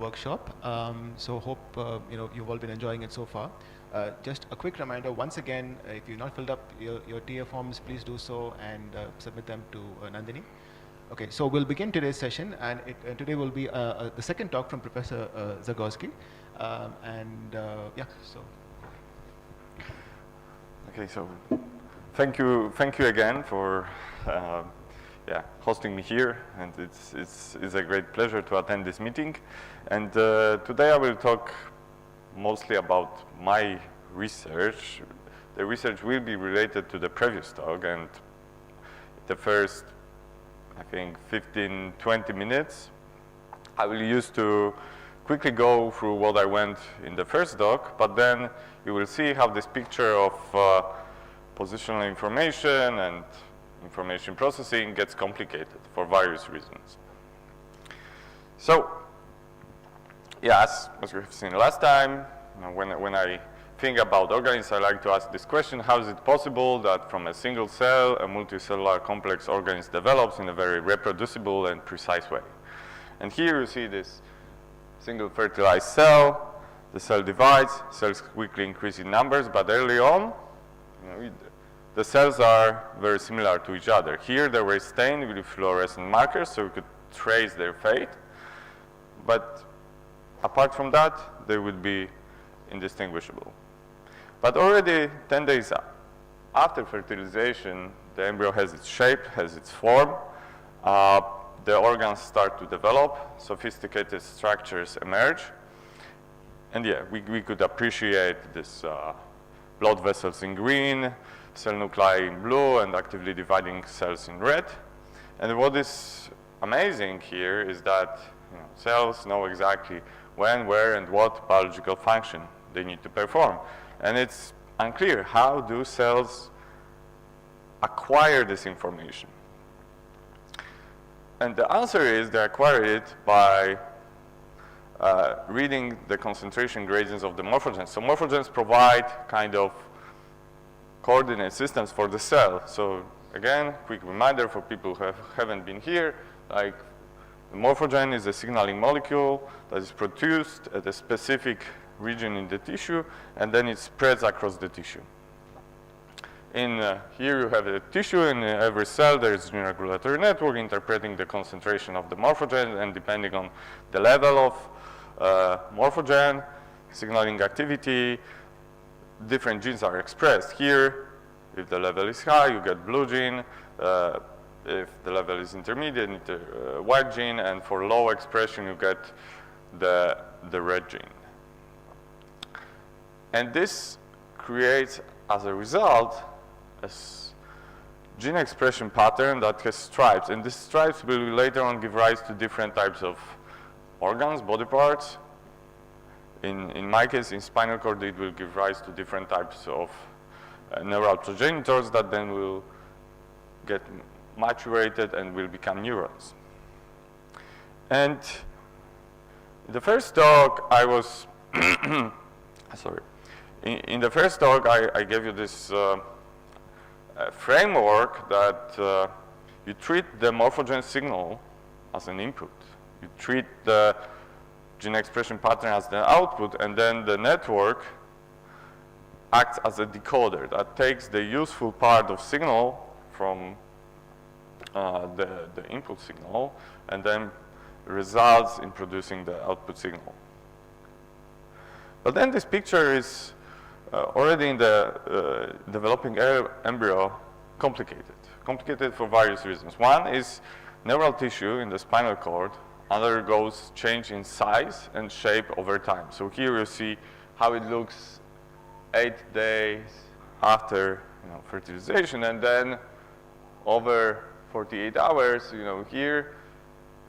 workshop. So hope you've all been enjoying it so far. Just a quick reminder, once again, if you've not filled up your TA forms, please do so and submit them to Nandini. Okay, so we'll begin today's session, and today will be the second talk from Professor Zagorski. So. Okay, so thank you again for hosting me here, and it's a great pleasure to attend this meeting. And today I will talk mostly about my research. The research will be related to the previous talk, and the first, I think, 15-20 minutes I will use to quickly go through what I went in the first talk, but then you will see how this picture of positional information and information processing gets complicated for various reasons. So, yes, as we have seen last time, when I think about organisms, I like to ask this question: how is it possible that from a single cell, a multicellular complex organism develops in a very reproducible and precise way? And here you see this single fertilized cell. The cell divides, cells quickly increase in numbers, but early on, the cells are very similar to each other. Here they were stained with fluorescent markers, so we could trace their fate. But apart from that, they would be indistinguishable. But already 10 days after fertilization, the embryo has its shape, has its form. The organs start to develop, sophisticated structures emerge. And yeah, we could appreciate this blood vessels in green, cell nuclei in blue, and actively dividing cells in red. And what is amazing here is that cells know exactly when, where, and what biological function they need to perform. And it's unclear, how do cells acquire this information? And the answer is they acquire it by reading the concentration gradients of the morphogens. So morphogens provide kind of coordinate systems for the cell. So again, quick reminder for people who haven't been here, like the morphogen is a signaling molecule that is produced at a specific region in the tissue, and then it spreads across the tissue. Here you have the tissue. In every cell there is a gene regulatory network interpreting the concentration of the morphogen, and depending on the level of morphogen, signaling activity, different genes are expressed. Here, if the level is high, you get blue gene. If the level is intermediate, you get white gene, and for low expression, you get the red gene. And this creates, as a result, a gene expression pattern that has stripes, and these stripes will later on give rise to different types of organs, body parts. In my case, in spinal cord, it will give rise to different types of neural progenitors that then will get maturated and will become neurons. And in the first talk, I was sorry. In the first talk, I gave you this framework that you treat the morphogen signal as an input. You treat the gene expression pattern as the output, and then the network acts as a decoder that takes the useful part of signal from the input signal and then results in producing the output signal. But then this picture is already in the developing embryo complicated for various reasons. One is neural tissue in the spinal cord undergoes change in size and shape over time. So here you see how it looks 8 days after fertilization, and then over 48 hours, here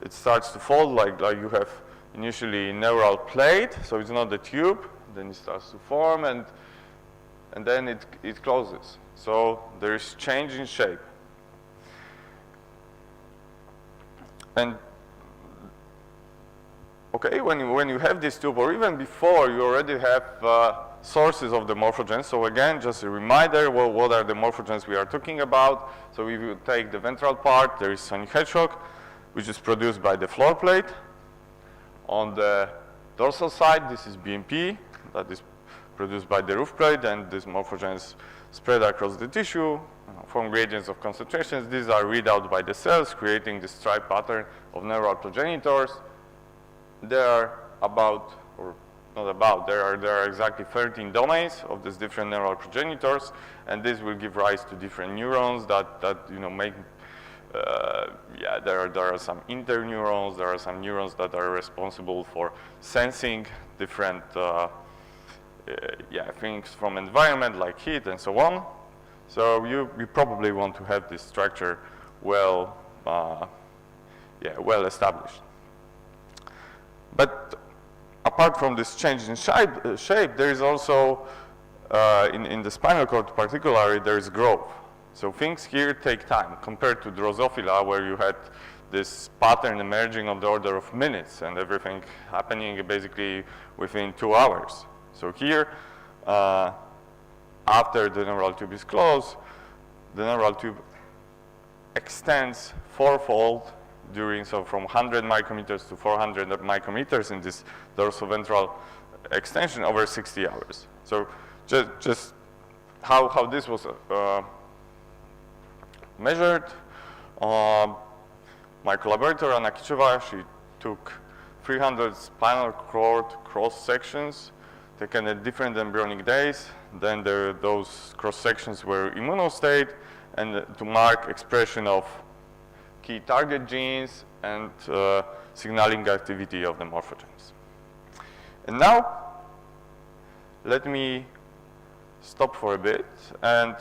it starts to fold like you have initially neural plate, so it's not the tube, then it starts to form, and then it closes. So there is change in shape. And okay, when you have this tube, or even before, you already have sources of the morphogens. So again, just a reminder, what are the morphogens we are talking about? So if you take the ventral part, there is sonic hedgehog, which is produced by the floor plate. On the dorsal side, this is BMP that is produced by the roof plate, and this morphogenes spread across the tissue, form gradients of concentrations. These are read out by the cells, creating this stripe pattern of neural progenitors. There are about, or not about, there are exactly 13 domains of these different neural progenitors, and this will give rise to different neurons that make, there are some interneurons, there are some neurons that are responsible for sensing different things from environment like heat and so on. So you probably want to have this structure well established. But apart from this change in shape, there is also, in the spinal cord particularly, there is growth. So things here take time compared to Drosophila, where you had this pattern emerging on the order of minutes and everything happening basically within 2 hours. So here, after the neural tube is closed, the neural tube extends fourfold from 100 micrometers to 400 micrometers in this dorsoventral extension over 60 hours. So just how this was measured, my collaborator Anna Kicheva, she took 300 spinal cord cross sections taken at different embryonic days. Then those cross sections were immunostate and to mark expression of key target genes and signaling activity of the morphogenes. And now let me stop for a bit and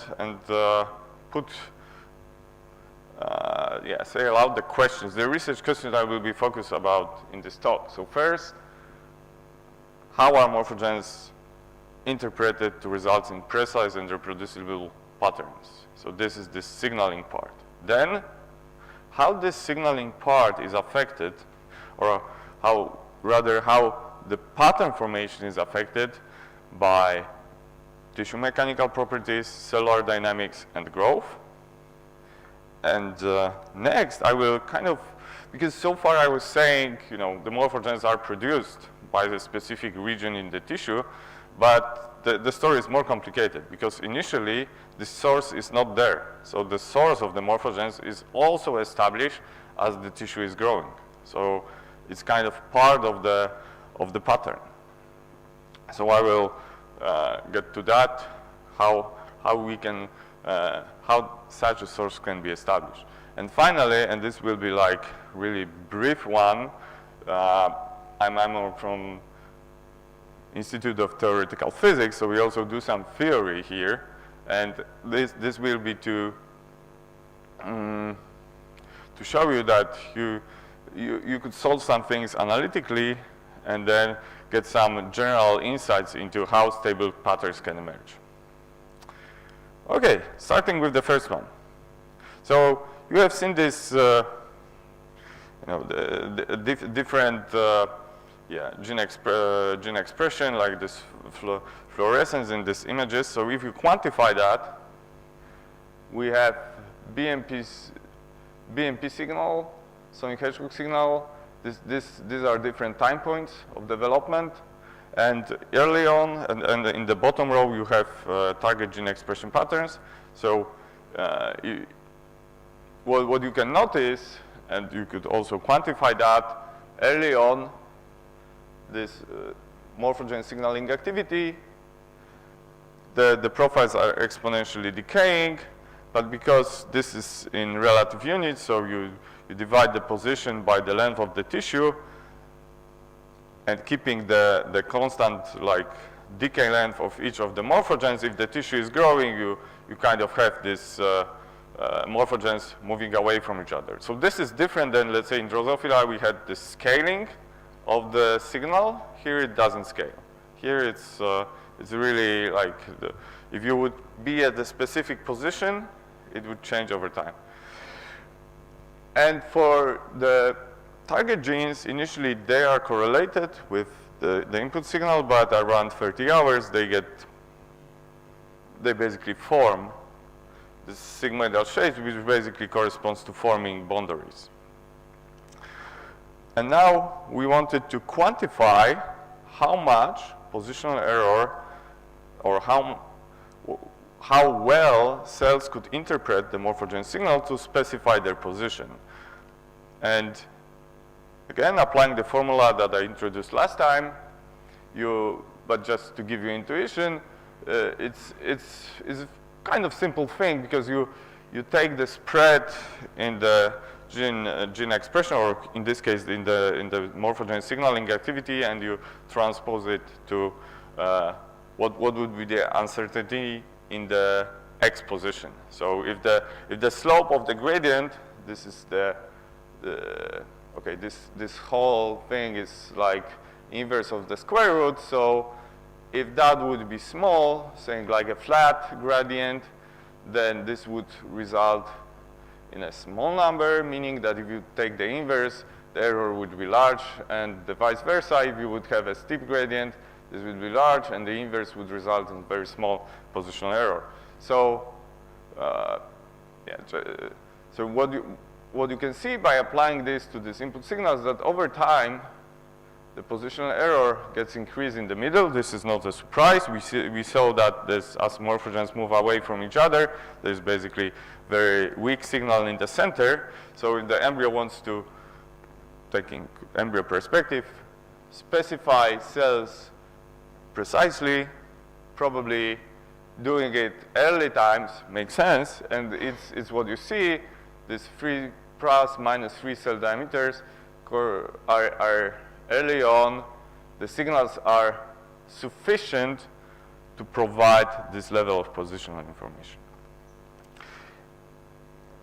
say aloud the questions, the research questions I will be focused about in this talk. So first, how are morphogenes interpreted to result in precise and reproducible patterns? So this is the signaling part. Then, how this signaling part is affected, or how the pattern formation is affected by tissue mechanical properties, cellular dynamics, and growth. And next, I will because so far I was saying, the morphogenes are produced by the specific region in the tissue, but the story is more complicated because initially the source is not there. So the source of the morphogenes is also established as the tissue is growing. So it's kind of part of the pattern. So I will get to that, how such a source can be established. And finally, and this will be like really brief one, I'm from Institute of Theoretical Physics, so we also do some theory here, and this will be to show you that you could solve some things analytically and then get some general insights into how stable patterns can emerge. Okay, starting with the first one. So you have seen this, different gene expression, like this fluorescence in these images. So if you quantify that, we have BMP signal, sonic hedgehog signal. These are different time points of development. And early on, and in the bottom row, you have target gene expression patterns. So what you can notice, and you could also quantify that, early on, this morphogene signaling activity, the profiles are exponentially decaying, but because this is in relative units, so you divide the position by the length of the tissue, and keeping the constant decay length of each of the morphogenes, if the tissue is growing, you kind of have this morphogenes moving away from each other. So this is different than, let's say, in Drosophila, we had the scaling of the signal. Here it doesn't scale. Here it's really if you would be at the specific position, it would change over time. And for the target genes, initially they are correlated with the input signal, but around 30 hours they basically form this sigmoidal shape, which basically corresponds to forming boundaries. And now we wanted to quantify how much positional error, or how well cells could interpret the morphogenesis signal to specify their position. And again, applying the formula that I introduced last time, but just to give you intuition, it's kind of simple thing, because you take the spread in the gene expression, or in this case in the morphogenesis signaling activity, and you transpose it to what would be the uncertainty in the x position. So if the slope of the gradient, this is okay, this whole thing is like inverse of the square root. So if that would be small, saying like a flat gradient, then this would result in a small number, meaning that if you take the inverse, the error would be large, and the vice versa. If you would have a steep gradient, this would be large, and the inverse would result in very small positional error. So, so what you can see by applying this to this input signal is that over time, the positional error gets increased in the middle. This is not a surprise. We saw that as morphogens move away from each other, there's basically very weak signal in the center. So if the embryo wants to, taking embryo perspective, specify cells precisely, probably doing it early times makes sense, and it's what you see. These 3 plus minus 3 cell diameters are early on. The signals are sufficient to provide this level of positional information.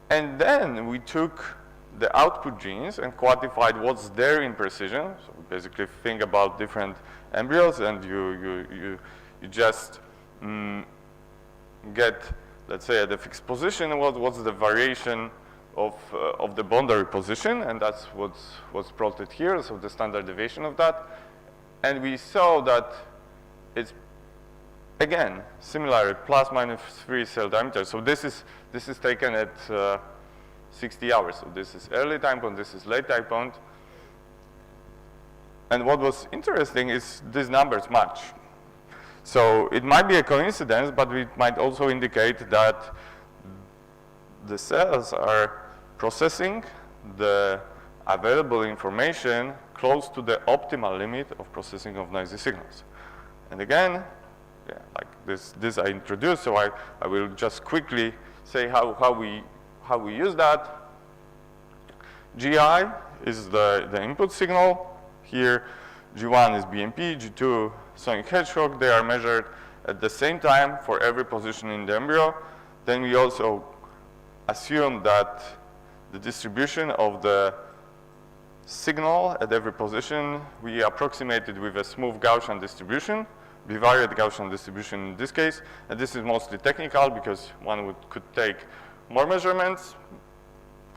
And then we took the output genes and quantified what's there in precision. So basically think about different embryos, and you just get, let's say, at the fixed position, what's the variation of the boundary position, and that's what's plotted here, so the standard deviation of that. And we saw that it's, again, similar, plus minus 3 cell diameters. So this is taken at 60 hours. So this is early time point, this is late time point. And what was interesting is these numbers match. So it might be a coincidence, but it might also indicate that the cells are processing the available information close to the optimal limit of processing of noisy signals. And again, yeah, like this I introduced, so I will just quickly say how we use that. GI is the input signal. Here, G1 is BMP, G2 sonic hedgehog. They are measured at the same time for every position in the embryo. Then we also assume that the distribution of the signal at every position, we approximated with a smooth Gaussian distribution, bivariate Gaussian distribution in this case. And this is mostly technical, because one could take more measurements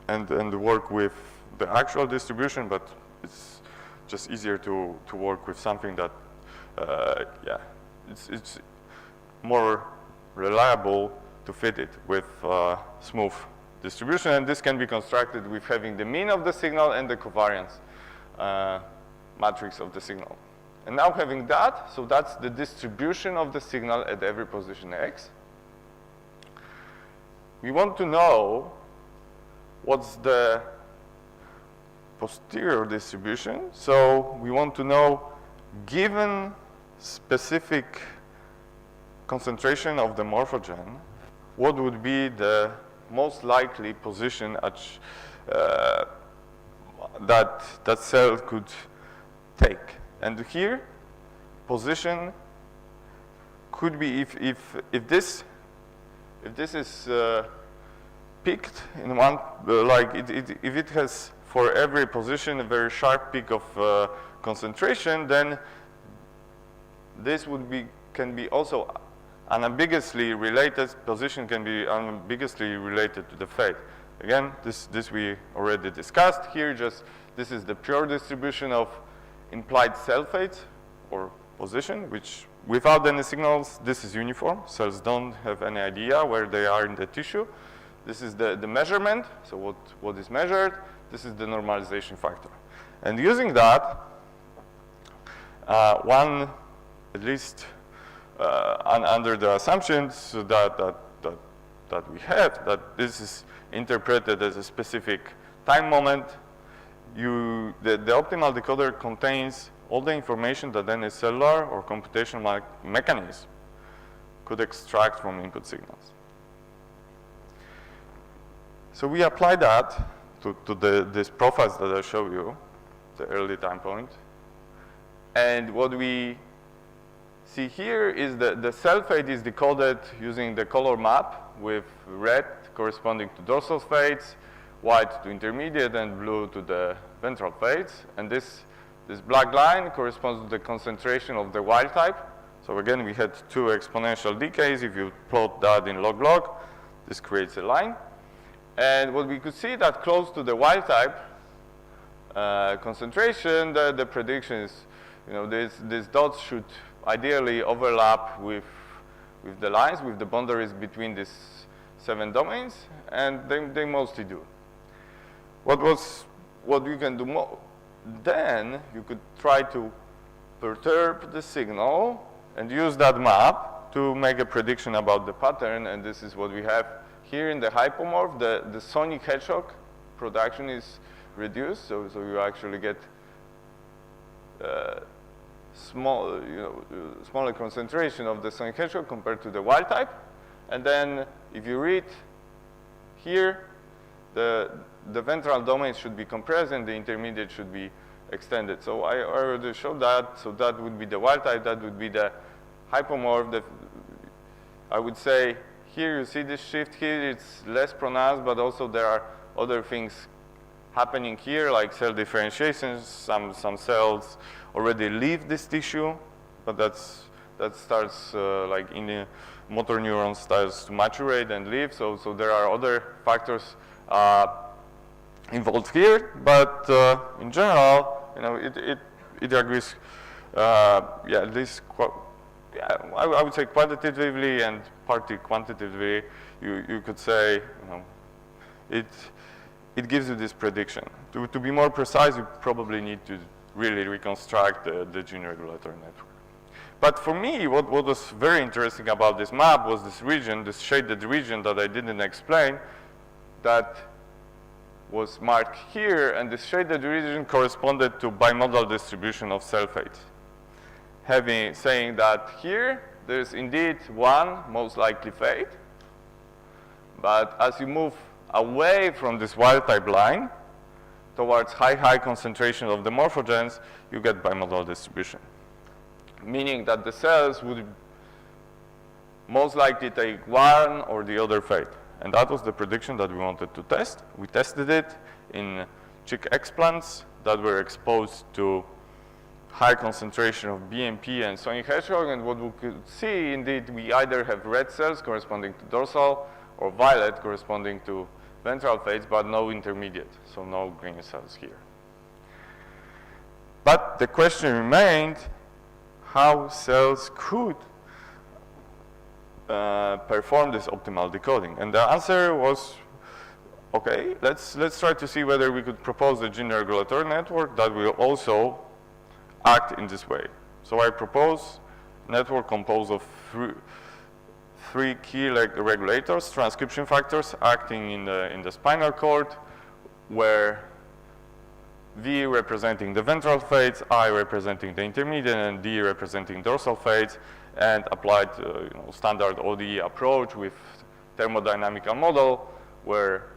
and work with the actual distribution, but it's just easier to work with something that, yeah, it's more reliable to fit it with smooth distribution. And this can be constructed with having the mean of the signal and the covariance matrix of the signal. And now having that, so that's the distribution of the signal at every position x. We want to know what's the posterior distribution. So we want to know, given specific concentration of the morphogen, what would be the most likely position at that cell could take. And here, position could be if this is peaked in one, if it has for every position a very sharp peak of concentration, then this can be also unambiguously related. Position can be unambiguously related to the fate. Again, this we already discussed here. Just this is the pure distribution of implied cell fate or position, which without any signals, this is uniform. Cells don't have any idea where they are in the tissue. This is the measurement. So what is measured? This is the normalization factor. And using that, one, at least under the assumptions that we have, that this is interpreted as a specific time moment, the optimal decoder contains all the information that any cellular or computational mechanism could extract from input signals. So we apply that to these profiles that I show you, the early time point. And what we see here is that the cell fate is decoded using the color map with red corresponding to dorsal fates, white to intermediate, and blue to the ventral fates. And this black line corresponds to the concentration of the wild type. So again, we had 2 exponential decays. If you plot that in log-log, this creates a line. And what we could see that close to the wild type concentration, the prediction is, these dots should ideally overlap with the lines, with the boundaries between these 7 domains, and they mostly do. What you can do more? Then you could try to perturb the signal and use that map to make a prediction about the pattern, and this is what we have here in the hypomorph. The sonic hedgehog production is reduced, so you actually get smaller concentration of the sonic hedgehog compared to the wild type. And then if you read here, the ventral domain should be compressed and the intermediate should be extended. So I already showed that. So that would be the wild type, that would be the hypomorph. I would say here you see this shift here, it's less pronounced, but also there are other things happening here, like cell differentiation. Some cells already leave this tissue, but that starts like in the motor neuron starts to maturate and leave. So there are other factors involved here, but in general, it agrees. At least I would say qualitatively and partly quantitatively, you could say, it gives you this prediction. To be more precise, you probably need to really reconstruct the gene regulatory network. But for me, what was very interesting about this map was this region, this shaded region that I didn't explain, that was marked here, and this shaded region corresponded to bimodal distribution of cell fates. Saying that here, there's indeed one most likely fate, but as you move away from this wild type line towards high concentration of the morphogens, you get bimodal distribution. Meaning that the cells would most likely take one or the other fate. And that was the prediction that we wanted to test. We tested it in chick explants that were exposed to high concentration of BMP and sonic hedgehog, and what we could see, indeed, we either have red cells corresponding to dorsal or violet corresponding to ventral fates, but no intermediate, so no green cells here. But the question remained how cells could perform this optimal decoding. And the answer was, okay, let's try to see whether we could propose a gene regulatory network that will also act in this way. So I propose a network composed of three key regulators, transcription factors acting in the spinal cord, where V representing the ventral fates, I representing the intermediate, and D representing dorsal fates, and applied standard ODE approach with thermodynamical model where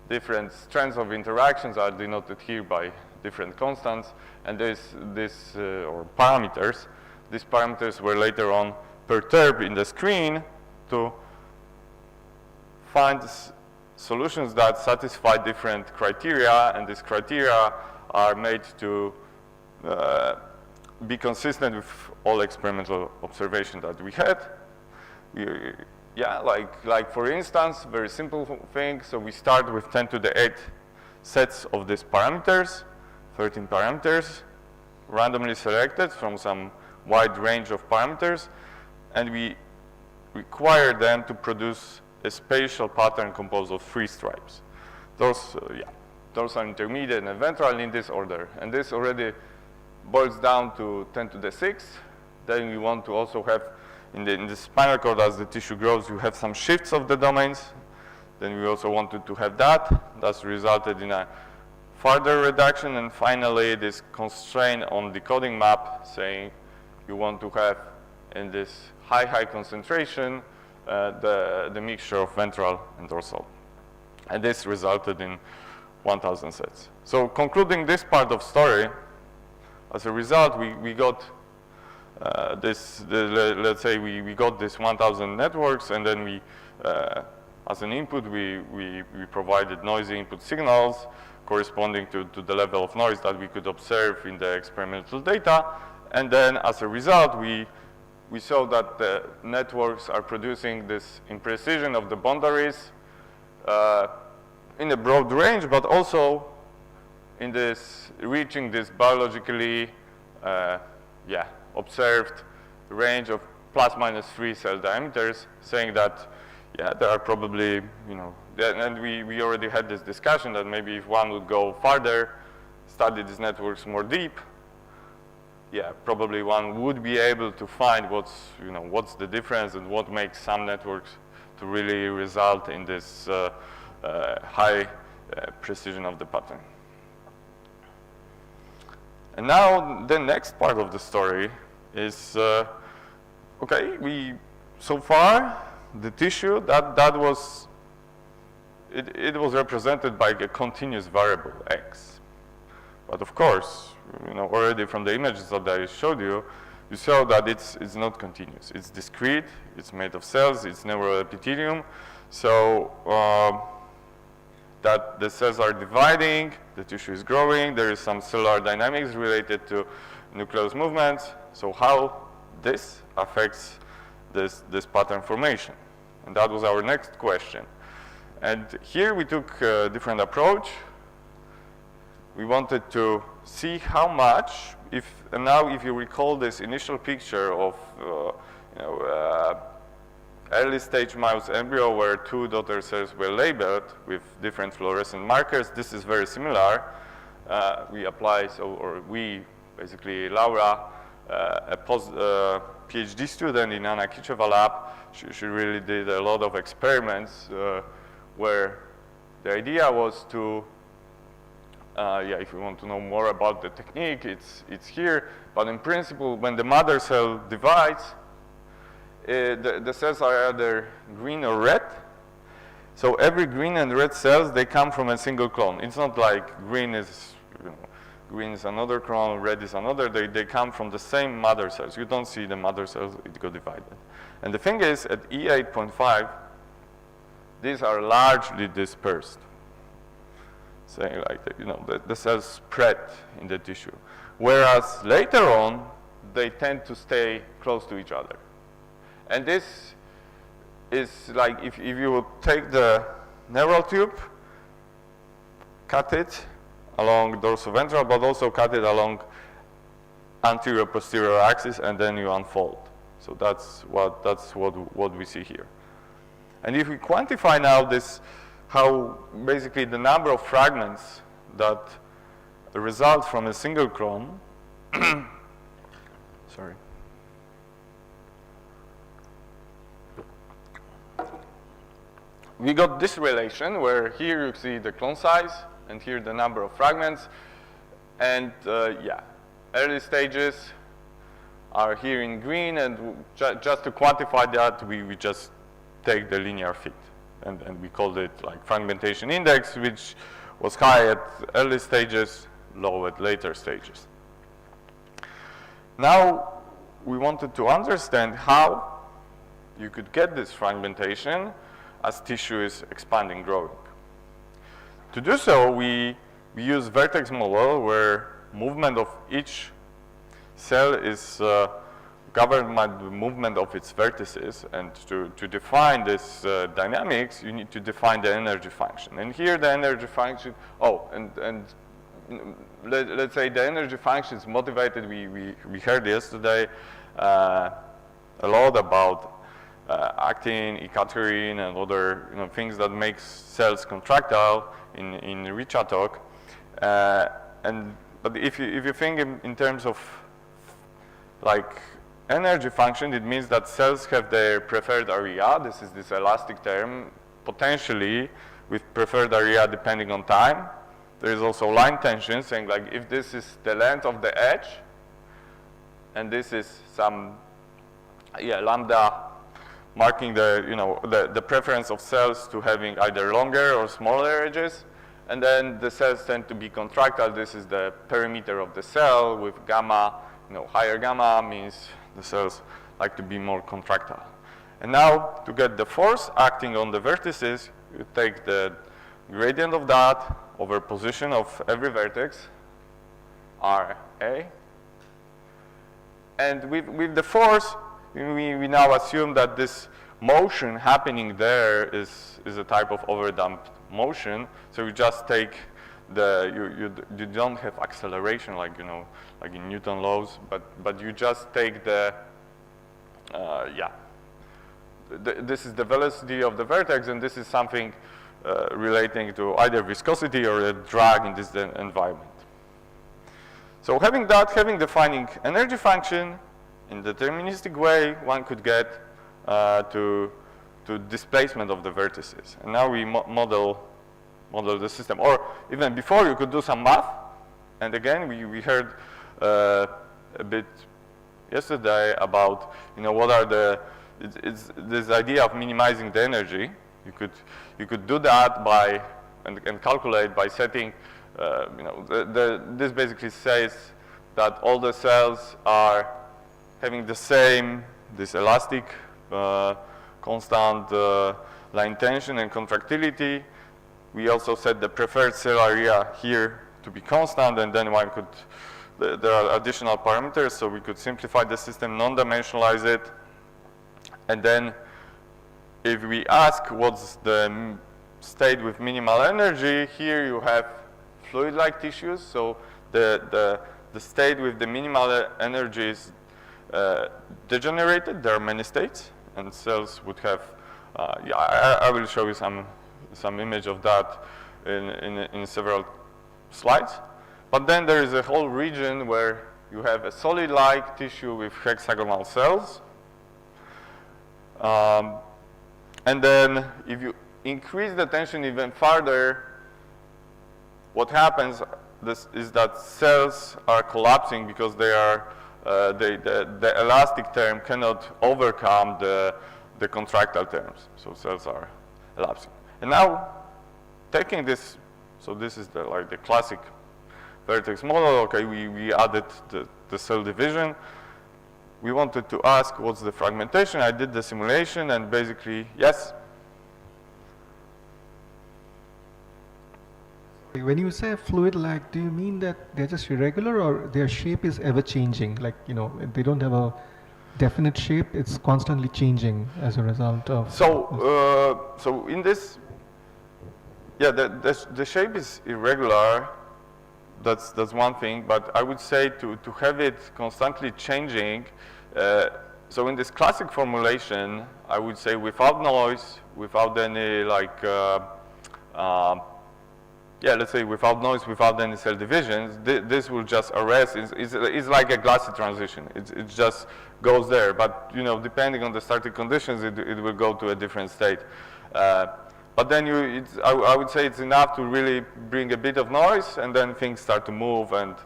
different strengths of interactions are denoted here by different constants, and or parameters. These parameters were later on perturbed in the screen to find solutions that satisfy different criteria, and these criteria are made to be consistent with all experimental observation that we had. Like for instance, very simple thing. So we start with 10 to the 8 sets of these parameters, 13 parameters, randomly selected from some wide range of parameters, and we require them to produce a spatial pattern composed of 3 stripes. dorsal intermediate and ventral in this order. And this already boils down to 10 to the 6. Then we want to also have, in the spinal cord, as the tissue grows, you have some shifts of the domains. Then we also wanted to have that. That's resulted in a further reduction. And finally, this constraint on decoding map saying you want to have in this high concentration the mixture of ventral and dorsal. And this resulted in 1,000 sets. So concluding this part of story, as a result, we got let's say we got this 1,000 networks, and then we, as an input, we provided noisy input signals corresponding to the level of noise that we could observe in the experimental data. And then as a result, we saw that the networks are producing this imprecision of the boundaries in a broad range, but also in this reaching this biologically observed range of ±3 cell diameters, saying that there are probably, and we already had this discussion that maybe if one would go farther, study these networks more deep, probably one would be able to find what's the difference and what makes some networks to really result in this high precision of the pattern. And now the next part of the story is, so far the tissue that was, it was represented by a continuous variable x. But of course, already from the images that I showed you, you saw that it's not continuous. It's discrete, it's made of cells, it's neuroepithelium. So that the cells are dividing, the tissue is growing, there is some cellular dynamics related to nucleus movements. So how this affects this pattern formation? And that was our next question. And here we took a different approach. We wanted to see how much, if you recall this initial picture of early stage mouse embryo where 2 daughter cells were labeled with different fluorescent markers, this is very similar. Basically Laura, a PhD student in Anna Kicheva lab, she really did a lot of experiments where the idea was to, if you want to know more about the technique, it's here. But in principle, when the mother cell divides, the cells are either green or red. So every green and red cells, they come from a single clone. It's not like green is another clone, red is another. They come from the same mother cells. You don't see the mother cells, it got divided. And the thing is, at E8.5, these are largely dispersed. Saying like, the cells spread in the tissue. Whereas later on, they tend to stay close to each other. And this is like, if you would take the neural tube, cut it along dorsoventral, but also cut it along anterior-posterior axis, and then you unfold. So that's what we see here. And if we quantify now this, how basically the number of fragments that result from a single clone, sorry. We got this relation where here you see the clone size and here the number of fragments. And early stages are here in green, and just to quantify that, we just take the linear fit. And we called it like fragmentation index, which was high at early stages, low at later stages. Now, we wanted to understand how you could get this fragmentation as tissue is expanding, growing. To do so, we use vertex model where movement of each cell is governed by the movement of its vertices. And to define this dynamics, you need to define the energy function. And here the energy function, let's say the energy function is motivated. We heard yesterday a lot about actin, eckaterin, and other things that make cells contractile in Richard-talk. But if you think in terms of like energy function, it means that cells have their preferred area. This is this elastic term, potentially with preferred area depending on time. There is also line tension saying like if this is the length of the edge, and this is some lambda marking the preference of cells to having either longer or smaller edges, and then the cells tend to be contractile. This is the perimeter of the cell with gamma. Higher gamma means the cells like to be more contractile. And now to get the force acting on the vertices, you take the gradient of that over position of every vertex, RA. And with the force, we now assume that this motion happening there is a type of overdamped motion. So you just take you don't have acceleration like like in Newton laws, but you just take this is the velocity of the vertex, and this is something relating to either viscosity or a drag in this environment. So having defining energy function in deterministic way, one could get to displacement of the vertices. And now we model the system. Or even before, you could do some math. And again, we heard a bit yesterday about what are it's this idea of minimizing the energy. You could do that by and calculate by setting. This basically says that all the cells are having the same this elastic constant line tension and contractility. We also set the preferred cell area here to be constant, and then one could, there are additional parameters, so we could simplify the system, non-dimensionalize it, and then if we ask what's the state with minimal energy, here you have fluid-like tissues, so the state with the minimal energy is degenerated. There are many states, and cells would have, I will show you some image of that in several slides. But then there is a whole region where you have a solid-like tissue with hexagonal cells. And then if you increase the tension even further, what happens is that cells are collapsing because they are the elastic term cannot overcome the contractile terms. So cells are elapsing. And now, taking this, so this is the classic vertex model. Okay, we added the cell division. We wanted to ask what's the fragmentation. I did the simulation, and basically, yes. When you say fluid-like, do you mean that they're just irregular, or their shape is ever changing? Like they don't have a definite shape; it's constantly changing as a result of. So in this. Yeah, the shape is irregular. That's one thing, but I would say to have it constantly changing. So in this classic formulation, I would say without noise, without any let's say without noise, without any cell divisions, this will just arrest. It's like a glassy transition. It just goes there, but depending on the starting conditions, it will go to a different state. But then I would say it's enough to really bring a bit of noise, and then things start to move, and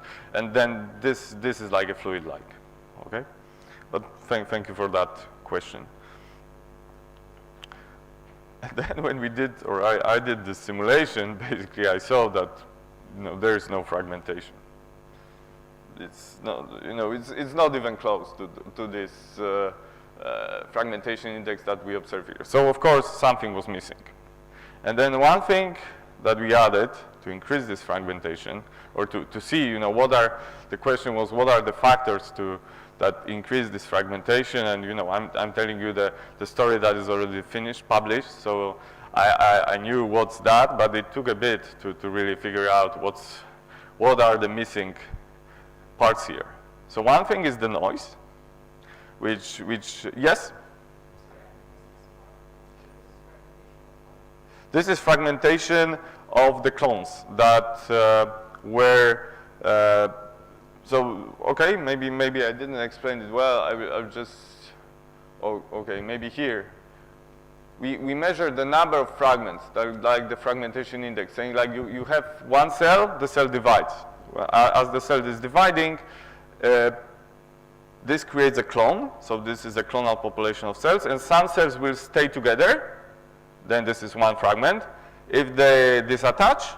then this is like a fluid-like, okay? But thank you for that question. And then when we did, or I did the simulation, basically I saw that there is no fragmentation. It's not, it's not even close to this fragmentation index that we observe here. So of course something was missing. And then one thing that we added to increase this fragmentation, or to see, the question was, what are the factors that increase this fragmentation? And I'm telling you the story that is already finished, published. So I knew what's that, but it took a bit to really figure out what are the missing parts here. So one thing is the noise, which yes. This is fragmentation of the clones that were, so, okay, maybe I didn't explain it well. I'll just, oh, okay, maybe here. We measure the number of fragments, like the fragmentation index, saying like you have one cell, the cell divides. As the cell is dividing, this creates a clone. So this is a clonal population of cells, and some cells will stay together. Then this is one fragment. If they disattach,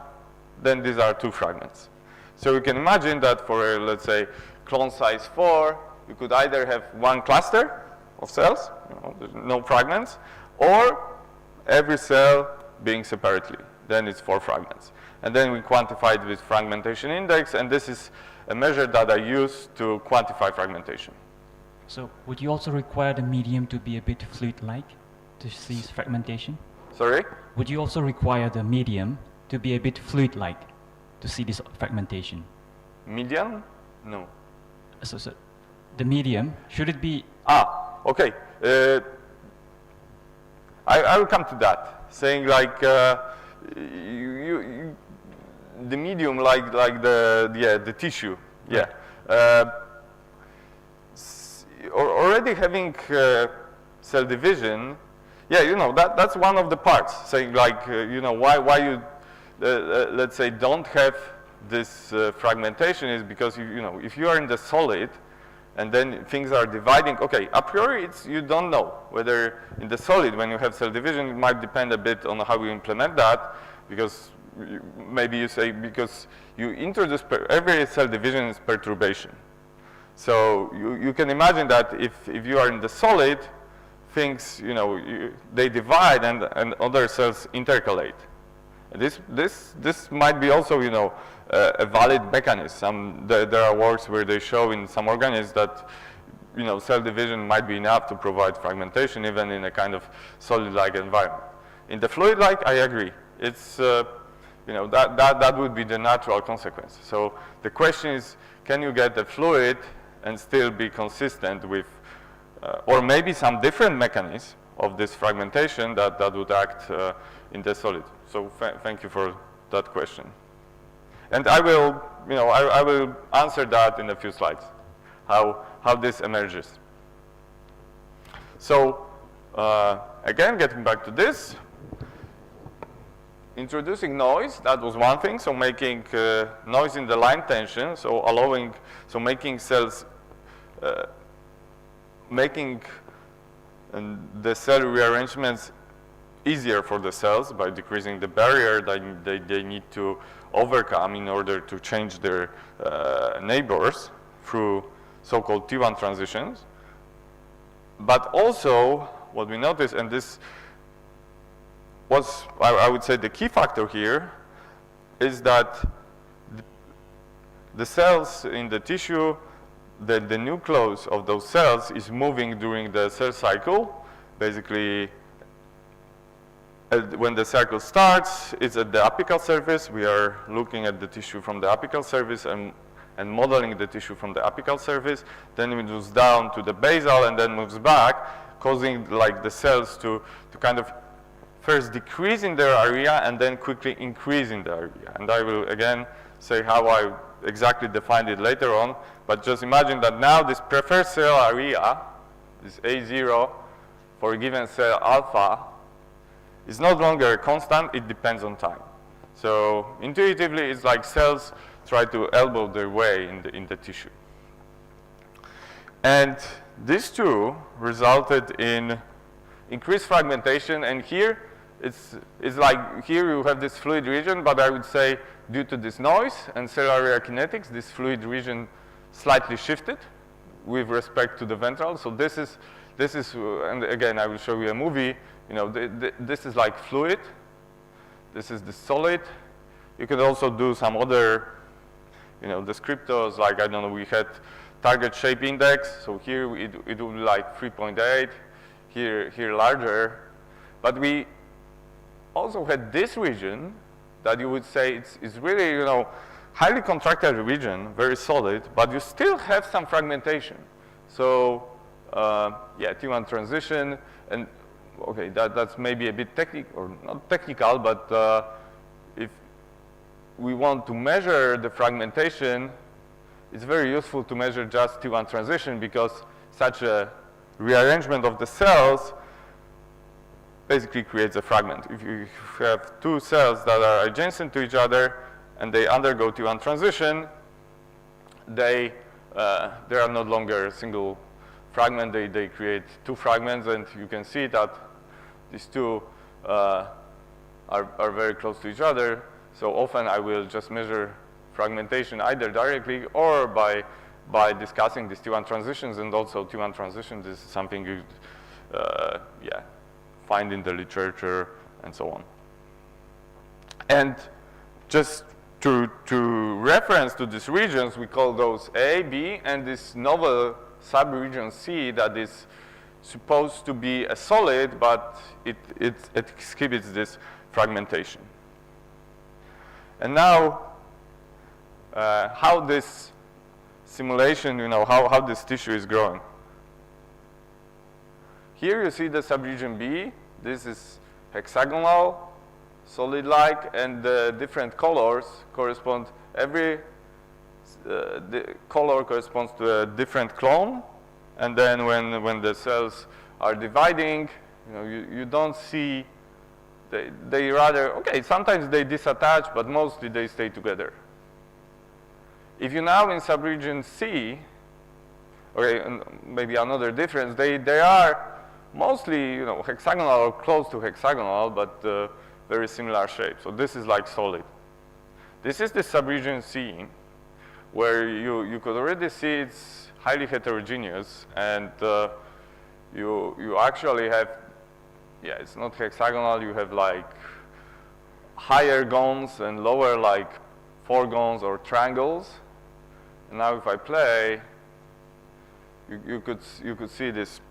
then these are two fragments. So you can imagine that for, let's say, clone size 4, you could either have one cluster of cells, there's no fragments, or every cell being separately. Then it's 4 fragments. And then we quantify it with fragmentation index, and this is a measure that I use to quantify fragmentation. So would you also require the medium to be a bit fluid-like to see fragmentation? Sorry? Would you also require the medium to be a bit fluid-like to see this fragmentation? Medium? No. So the medium, should it be... Okay. I will come to that, saying like the medium, like the tissue, yeah. Already having cell division, yeah, that's one of the parts. Saying like, why you, let's say, don't have this fragmentation is because if you are in the solid, and then things are dividing. Okay, a priori, you don't know whether in the solid, when you have cell division, it might depend a bit on how you implement that, because maybe you say, because you introduce, every cell division is perturbation. So you can imagine that if you are in the solid, things, they divide and other cells intercalate. This might be also, a valid mechanism. There are works where they show in some organisms that, cell division might be enough to provide fragmentation even in a kind of solid-like environment. In the fluid-like, I agree. It's, that would be the natural consequence. So the question is, can you get the fluid and still be consistent with, or maybe some different mechanism of this fragmentation that would act in the solid. So thank you for that question. And I will, I will answer that in a few slides, how this emerges. So again, getting back to this, introducing noise, that was one thing. So making noise in the line tension, so making cells, making the cell rearrangements easier for the cells by decreasing the barrier that they need to overcome in order to change their neighbors through so-called T1 transitions. But also, what we noticed, and this was, I would say, the key factor here, is that the cells in the tissue, the nucleus of those cells is moving during the cell cycle. Basically, when the cycle starts, it's at the apical surface. We are looking at the tissue from the apical surface and modeling the tissue from the apical surface. Then it moves down to the basal and then moves back, causing like the cells to kind of first decrease in their area and then quickly increase in the area. And I will again say how I exactly defined it later on. But just imagine that now this preferred cell area, this A0 for a given cell alpha, is no longer constant, it depends on time. So intuitively, it's like cells try to elbow their way in the tissue. And these two resulted in increased fragmentation, and here, it's like here you have this fluid region, but I would say due to this noise and cell area kinetics, this fluid region slightly shifted with respect to the ventral. So this is, and again, I will show you a movie. This is like fluid. This is the solid. You could also do some other, descriptors, like, I don't know, we had target shape index. So here it would be like 3.8, here larger. But we also had this region that you would say it's really, highly contracted region, very solid, but you still have some fragmentation. So, yeah, T1 transition, and okay, that's maybe a bit technical, or not technical, but if we want to measure the fragmentation, it's very useful to measure just T1 transition, because such a rearrangement of the cells basically creates a fragment. If you have two cells that are adjacent to each other and they undergo T1 transition, they are no longer a single fragment. They create two fragments, and you can see that these two are very close to each other. So often I will just measure fragmentation either directly or by discussing these T1 transitions, and also T1 transitions is something you find in the literature and so on. And just to reference to these regions, we call those A, B, and this novel subregion C that is supposed to be a solid, but it exhibits this fragmentation. And now, how this simulation, how this tissue is growing. Here you see the subregion B. This is hexagonal, solid-like, and the different colors correspond. Every the color corresponds to a different clone, and then when the cells are dividing, you don't see. They rather, okay, sometimes they disattach, but mostly they stay together. If you now in subregion C, okay, and maybe another difference, they are mostly hexagonal or close to hexagonal, but very similar shape. So this is like solid. This is the subregion C, where you could already see it's highly heterogeneous, and you actually have, it's not hexagonal. You have like higher gones and lower like fourgons or triangles. And now if I play, you could see this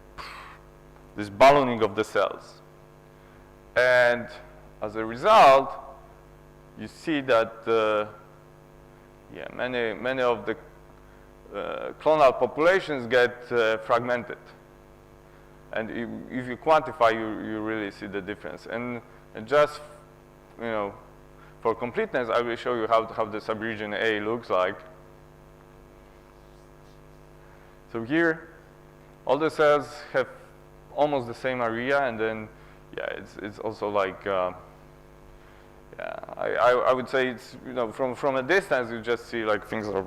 ballooning of the cells. And as a result, you see that many of the clonal populations get fragmented. And if you quantify, you really see the difference. And just for completeness, I will show you how the subregion A looks like. So here, all the cells have almost the same area, and then it's also like I would say it's from a distance you just see like things are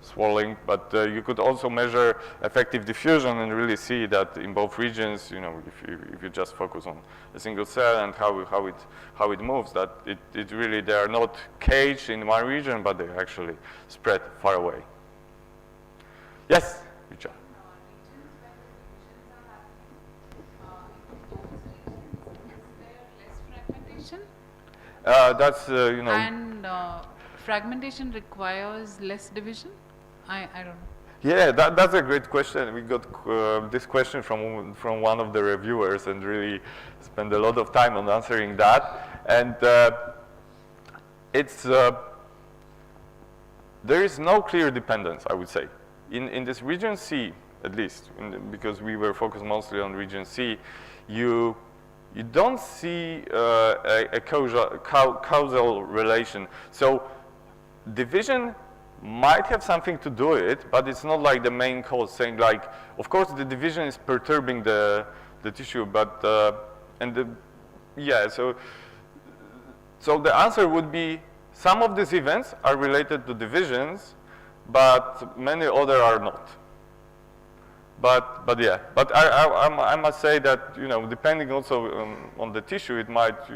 swirling, but you could also measure effective diffusion and really see that in both regions, if you just focus on a single cell and how it moves, that it really, they are not caged in one region, but they actually spread far away. Yes, Richard. That's And fragmentation requires less division? I don't know. Yeah, that's a great question. We got this question from one of the reviewers and really spent a lot of time on answering that. And there is no clear dependence, I would say. In this region C, at least, because we were focused mostly on region C, you don't see a causal relation. So division might have something to do with it, but it's not like the main cause, saying like, of course the division is perturbing the tissue, but so the answer would be some of these events are related to divisions, but many other are not. But I must say that depending also on the tissue, it might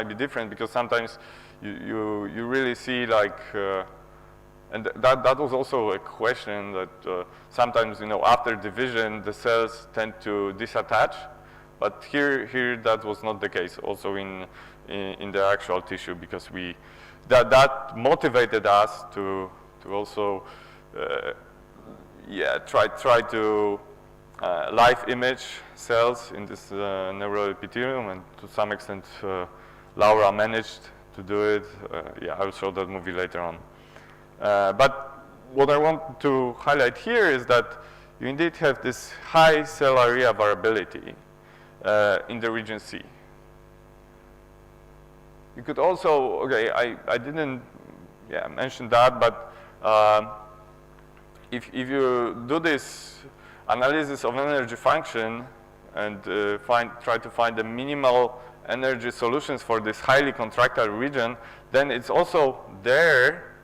be different, because sometimes you really see like and that was also a question that sometimes after division the cells tend to disattach, but here that was not the case also in the actual tissue, because that motivated us to also try to live image cells in this neural epithelium, and to some extent Laura managed to do it. I'll show that movie later on. But what I want to highlight here is that you indeed have this high cell area variability, in the region C. You could also, okay, I didn't mention that, but if you do this analysis of energy function and try to find the minimal energy solutions for this highly contractile region, then it's also there,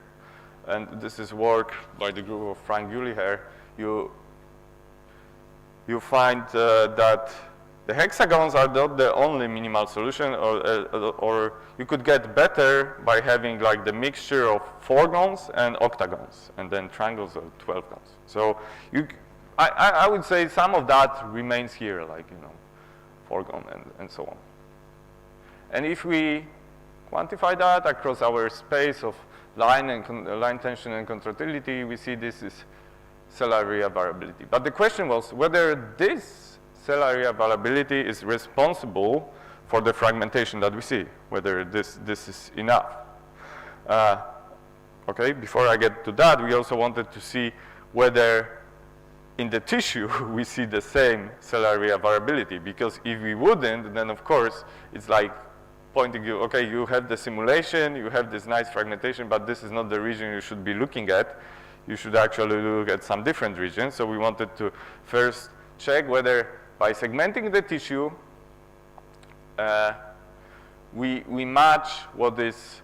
and this is work by the group of Frank Gulli here, you find that the hexagons are not the only minimal solution, or you could get better by having like the mixture of 4-gons and octagons, and then triangles of 12-gons. So I would say some of that remains here, like 4-gon and so on. And if we quantify that across our space of line tension and contractility, we see this is cell area variability. But the question was whether this cell area variability is responsible for the fragmentation that we see, whether this is enough. Okay, before I get to that, we also wanted to see whether in the tissue we see the same cell area variability, because if we wouldn't, then of course it's like pointing you, okay, you have the simulation, you have this nice fragmentation, but this is not the region you should be looking at. You should actually look at some different regions. So we wanted to first check whether by segmenting the tissue, we match what is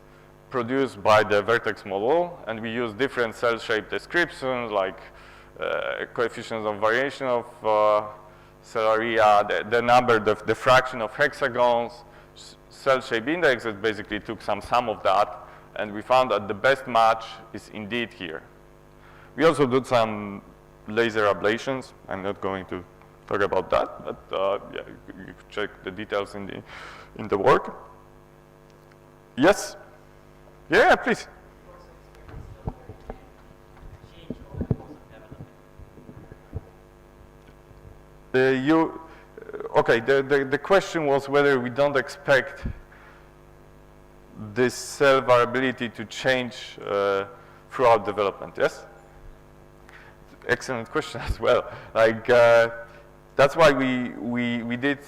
produced by the vertex model, and we use different cell shape descriptions like coefficients of variation of cell area, the number, the fraction of hexagons, cell shape index that basically took some sum of that, and we found that the best match is indeed here. We also did some laser ablations. I'm not going to talk about that, but yeah, you check the details in the work. Yes? Yeah, please. Okay, the question was whether we don't expect this cell variability to change throughout development, yes? Excellent question as well. Like, that's why we did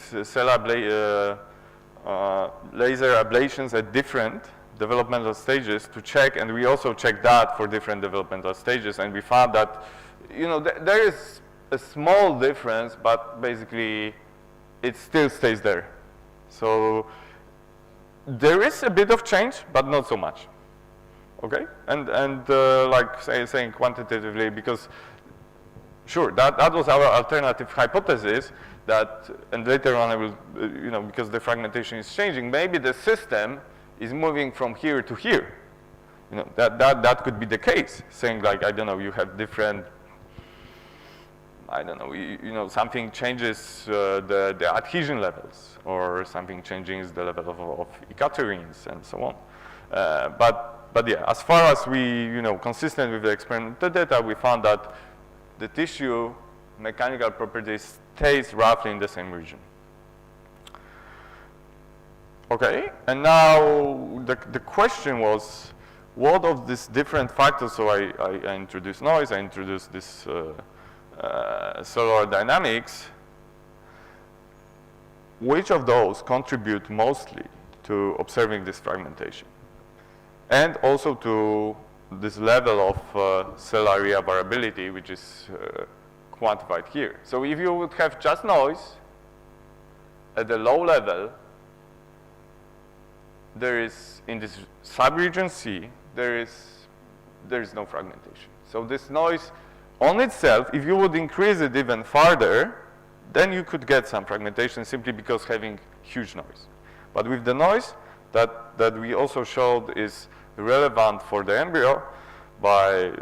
laser ablations at different developmental stages to check, and we also checked that for different developmental stages, and we found that, there is a small difference, but basically it still stays there. So there is a bit of change, but not so much. Okay, and like saying quantitatively, because sure, that was our alternative hypothesis. That, and later on I will, because the fragmentation is changing, maybe the system is moving from here to here. That could be the case. Saying like, I don't know, you have different, I don't know, something changes the adhesion levels, or something changes the level of equatorines and so on. But yeah, as far as we, consistent with the experimental data, we found that the tissue mechanical properties stays roughly in the same region. Okay, and now the question was, what of these different factors? So I introduced noise, I introduced this cellular dynamics. Which of those contribute mostly to observing this fragmentation? And also to this level of cell area variability, which is quantified here. So if you would have just noise at the low level, there is, in this subregion C, there is no fragmentation. So this noise on itself, if you would increase it even farther, then you could get some fragmentation simply because having huge noise. But with the noise that we also showed is relevant for the embryo by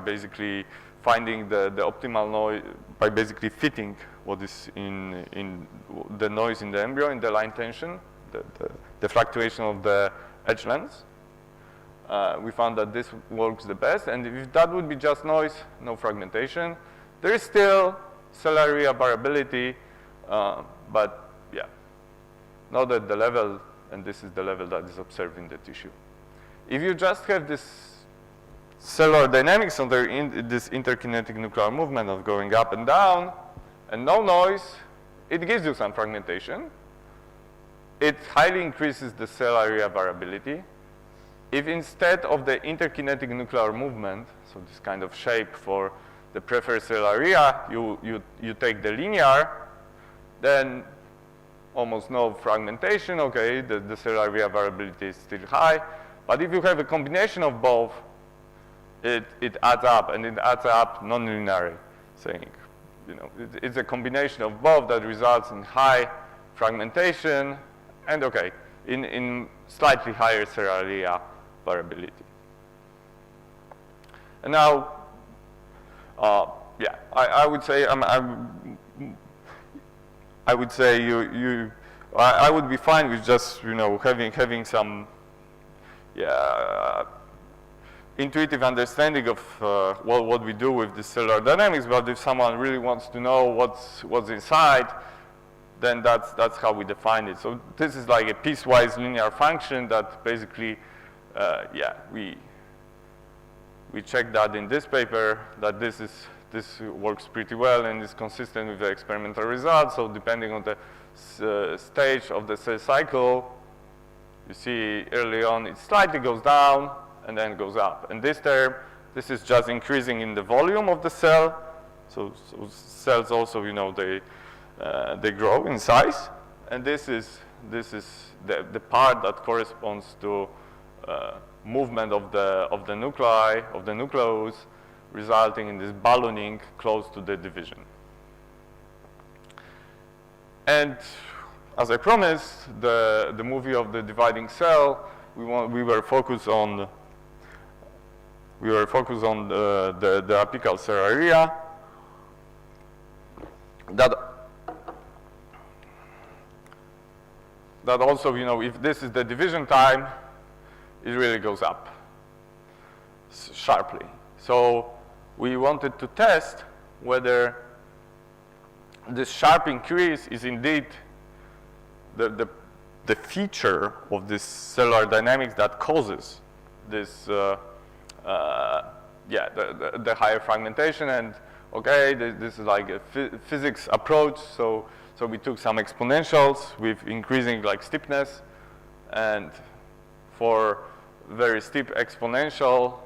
basically finding the optimal noise, by basically fitting what is in the noise in the embryo, in the line tension, the fluctuation of the edge lengths. We found that this works the best, and if that would be just noise, no fragmentation. There is still cell area variability, but yeah, not at the level, and this is the level that is observed in the tissue. If you just have this cellular dynamics under this interkinetic nuclear movement of going up and down, and no noise, it gives you some fragmentation. It highly increases the cell area variability. If instead of the interkinetic nuclear movement, so this kind of shape for the preferred cell area, you take the linear, then almost no fragmentation, okay, the cell area variability is still high. But if you have a combination of both, it adds up, and it adds up non-linearly, saying, you know, it's a combination of both that results in high fragmentation and, okay, in slightly higher cell area variability. And now, yeah, I would say I would say I would be fine with just, you know, having some, yeah, intuitive understanding of what we do with the cellular dynamics. But if someone really wants to know what's inside, then that's how we define it. So this is like a piecewise linear function that basically, yeah, we checked that in this paper, that this works pretty well and is consistent with the experimental results. So depending on the stage of the cell cycle, you see early on it slightly goes down and then goes up. And this term, this is just increasing in the volume of the cell. So cells also, you know, they grow in size. And this is the part that corresponds to movement of the nuclei, of the nucleus, resulting in this ballooning close to the division. And as I promised, the movie of the dividing cell, we were focused on the apical cell area. That also, you know, if this is the division time, it really goes up sharply. So we wanted to test whether this sharp increase is indeed the feature of this cellular dynamics that causes this, yeah, the higher fragmentation. And okay, this is like a physics approach. So we took some exponentials with increasing like steepness, and for very steep exponential,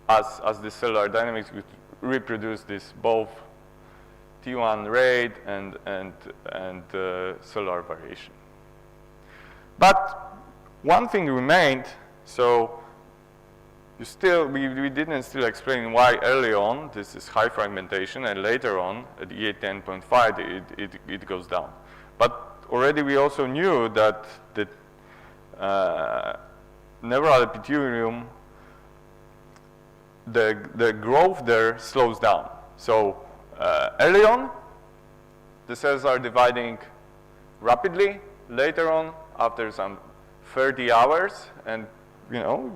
as the cellular dynamics would reproduce this both T1 rate and cellular variation. But one thing remained. So we didn't still explain why early on this is high fragmentation, and later on at E10.5 it goes down. But already we also knew that the neural epithelium, the growth there slows down. So early on, the cells are dividing rapidly. Later on, after some 30 hours, and you know,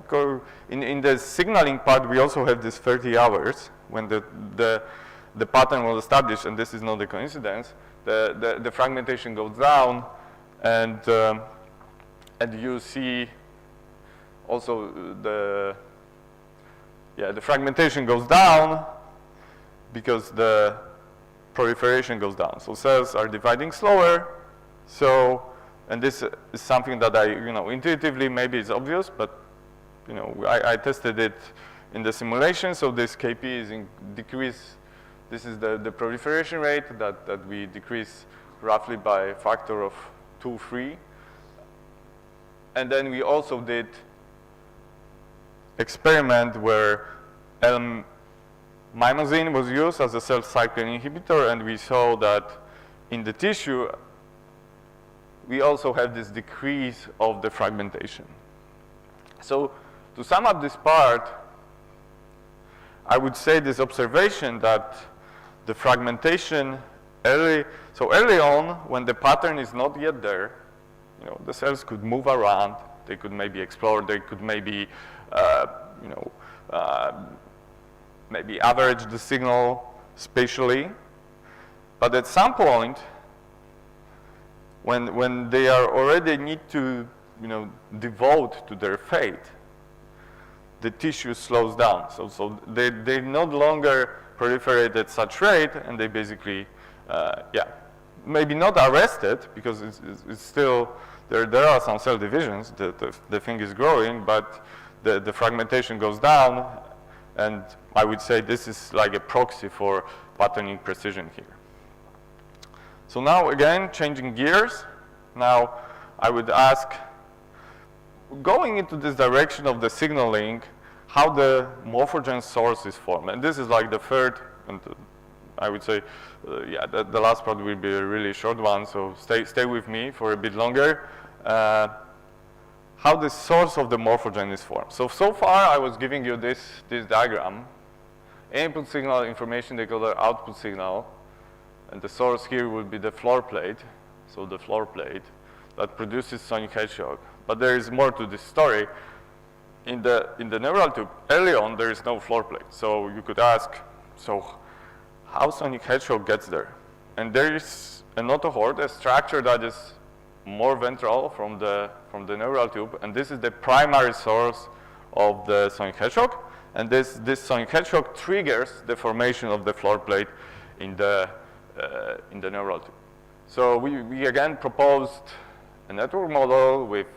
in the signaling part, we also have this 30 hours when the pattern was established, and this is not a coincidence. The fragmentation goes down, and you see also the fragmentation goes down because the proliferation goes down. So cells are dividing slower. So, and this is something that intuitively maybe it's obvious, but I tested it in the simulation. So this Kp is in decrease. This is the proliferation rate that we decrease roughly by a factor of 2, 3. And then we also did experiment where L-mimosine was used as a cell cycle inhibitor, and we saw that in the tissue we also have this decrease of the fragmentation. So to sum up this part, I would say this observation that the fragmentation early on, when the pattern is not yet there, the cells could move around, they could maybe explore, they could maybe maybe average the signal spatially. But at some point, when they are already need to devote to their fate, the tissue slows down. So they no longer proliferate at such rate, and they basically maybe not arrested, because it's still, there are some cell divisions, the thing is growing, but the fragmentation goes down, and I would say this is like a proxy for patterning precision here. So now again, changing gears, now I would ask, going into this direction of the signaling, how the morphogen source is formed. And this is like the third, and I would say, yeah, the last part will be a really short one, so stay with me for a bit longer. How the source of the morphogen is formed. So far I was giving you this diagram. Input signal, information decoder, output signal, and the source here will be the floor plate, so the floor plate that produces sonic hedgehog. But there is more to this story. In the neural tube, early on there is no floor plate. So you could ask, so how sonic hedgehog gets there? And there is an autohord, a structure that is more ventral from the neural tube, and this is the primary source of the sonic hedgehog. And this sonic hedgehog triggers the formation of the floor plate in the neural tube. So we again proposed a network model with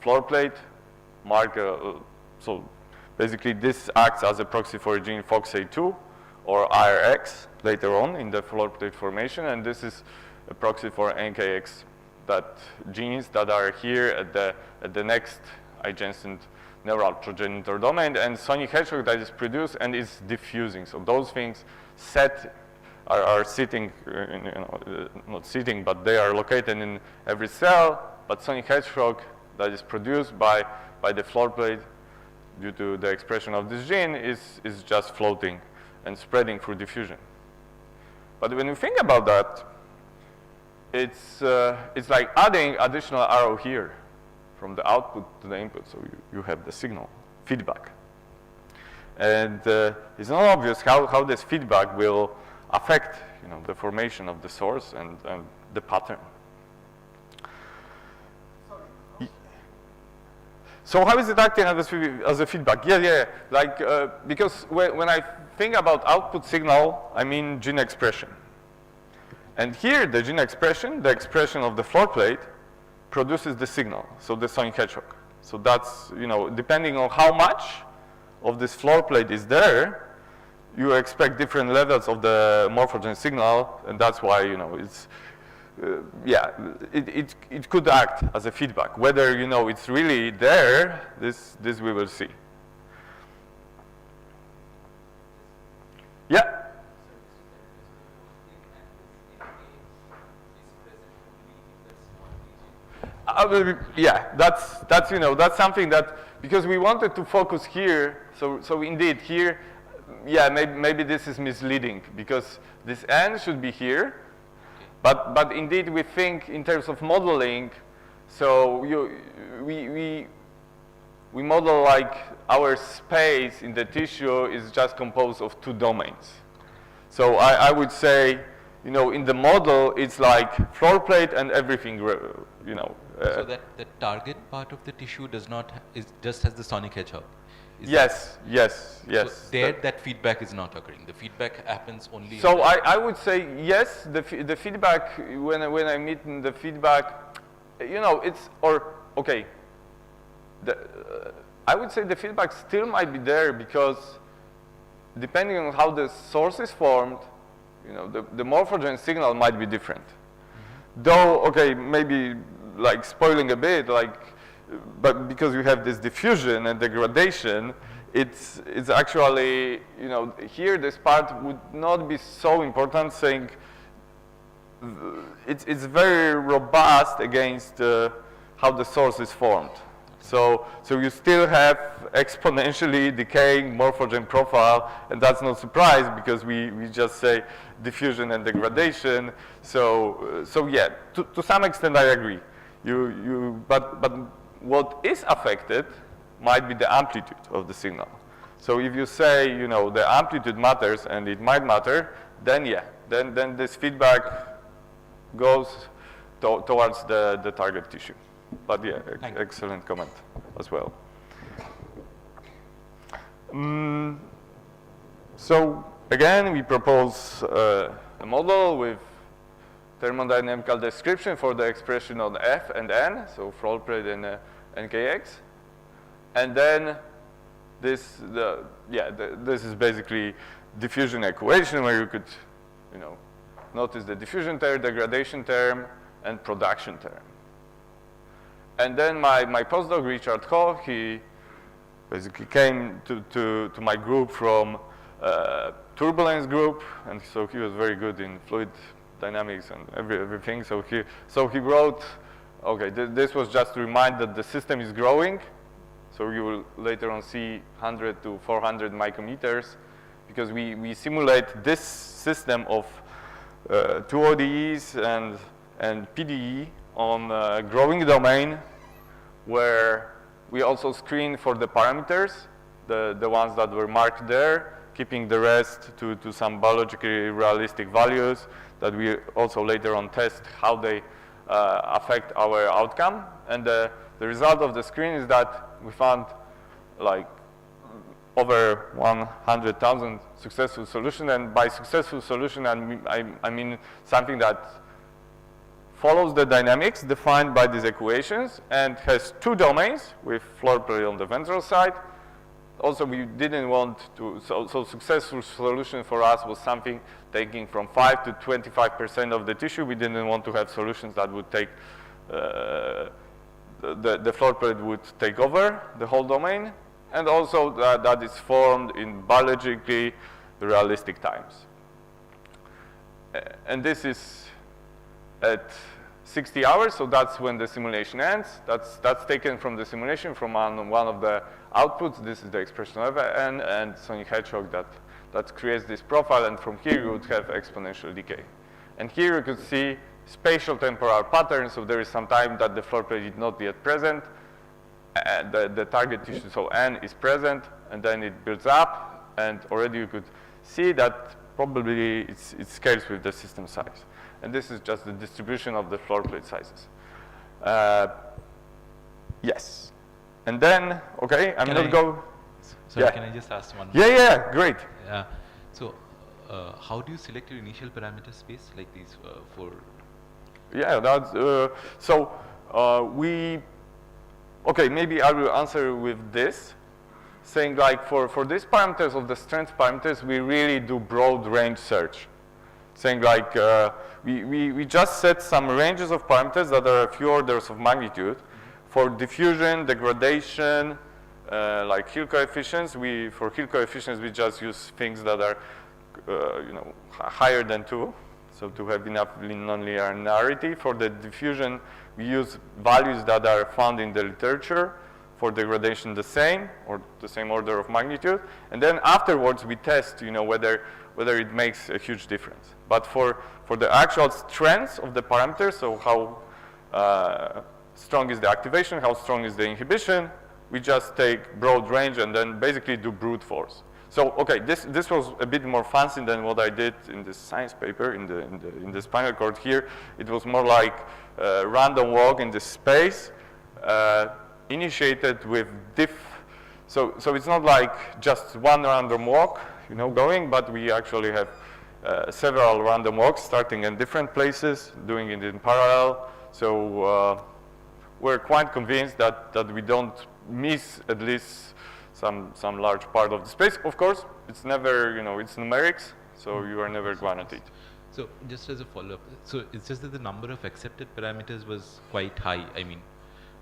floor plate marker. So basically this acts as a proxy for a gene FOXA2 or IRX later on in the floor plate formation, and this is a proxy for NKX, that genes that are here at the next adjacent neural progenitor domain, and sonic hedgehog that is produced and is diffusing. So those things are sitting, not sitting, but they are located in every cell, but sonic hedgehog that is produced by the floor plate due to the expression of this gene is just floating and spreading through diffusion. But when you think about that, it's like adding additional arrow here from the output to the input, so you have the signal feedback. And it's not obvious how this feedback will affect the formation of the source and the pattern. So how is it acting as a feedback? Yeah. Like, because when I think about output signal, I mean gene expression. And here, the gene expression, the expression of the floor plate, produces the signal, so the sonic hedgehog. So that's, depending on how much of this floor plate is there, you expect different levels of the morphogen signal, and that's why, it's, it could act as a feedback. Whether, it's really there, this we will see. Yeah? Yeah, that's something that, because we wanted to focus here, so indeed here, yeah, maybe this is misleading, because this N should be here, but indeed we think in terms of modeling, so we model like our space in the tissue is just composed of two domains. So I would say, in the model, it's like floor plate and everything, so that the target part of the tissue just has the sonic hedgehog. Yes. So there, that feedback is not occurring. The feedback happens only. So I would say yes. The feedback, when I meet in the feedback, it's okay. I would say the feedback still might be there, because depending on how the source is formed, the morphogen signal might be different. Mm-hmm. Though, okay, maybe like spoiling a bit, but because you have this diffusion and degradation, it's actually, here this part would not be so important, saying it's very robust against how the source is formed. So you still have exponentially decaying morphogen profile, and that's no surprise, because we just say diffusion and degradation. So yeah, to some extent I agree. But what is affected might be the amplitude of the signal. So if you say, the amplitude matters, and it might matter, then yeah, then this feedback goes towards the target tissue. But yeah, excellent comment as well. So again, we propose a model with thermodynamical description for the expression on F and N, so floor plate and NKX. And then this is basically diffusion equation where you could, notice the diffusion term, degradation term, and production term. And then my postdoc, Richard Ho, he basically came to my group from turbulence group, and so he was very good in fluid dynamics and everything. So he wrote, okay, this was just to remind that the system is growing. So you will later on see 100 to 400 micrometers, because we simulate this system of two ODEs and PDE on a growing domain, where we also screen for the parameters, the ones that were marked there, keeping the rest to some biologically realistic values that we also later on test how they affect our outcome. And the result of the screen is that we found like over 100,000 successful solutions. And by successful solution, I mean something that follows the dynamics defined by these equations and has two domains with floor plate on the ventral side. Also, we didn't want to, so successful solution for us was something taking from 5 to 25% of the tissue. We didn't want to have solutions that would take, the floor plate would take over the whole domain, and also that is formed in biologically realistic times. And this is at 60 hours, so that's when the simulation ends. That's taken from the simulation from one of the outputs. This is the expression of N and sonic hedgehog that creates this profile, and from here you would have exponential decay. And here you could see spatial temporal patterns, so there is some time that the floor plate is not yet present. The target tissue, so N, is present, and then it builds up, and already you could see that probably it scales with the system size. And this is just the distribution of the floor plate sizes. Yes. And then, okay, I'm going to go. Sorry, yeah. Can I just ask one? Yeah, great. So, how do you select your initial parameter space, like these four? Yeah, that's, okay, maybe I will answer with this, saying like for these parameters of the strength parameters, we really do broad range search. Saying like, we just set some ranges of parameters that are a few orders of magnitude. For diffusion, degradation, like Hill coefficients, for Hill coefficients, we just use things that are, higher than 2, so to have enough nonlinearity. For the diffusion, we use values that are found in the literature. For degradation, the same, or the same order of magnitude. And then afterwards, we test, whether it makes a huge difference. But for the actual strengths of the parameters, so how strong is the activation, how strong is the inhibition, we just take broad range and then basically do brute force. So, okay, this was a bit more fancy than what I did in this science paper, in the spinal cord here. It was more like random walk in this space, initiated with so it's not like just one random walk, going, but we actually have several random walks starting in different places, doing it in parallel. So we're quite convinced that we don't miss at least some large part of the space. Of course, it's never, it's numerics, so you are never guaranteed. So just as a follow-up, so it's just that the number of accepted parameters was quite high. I mean,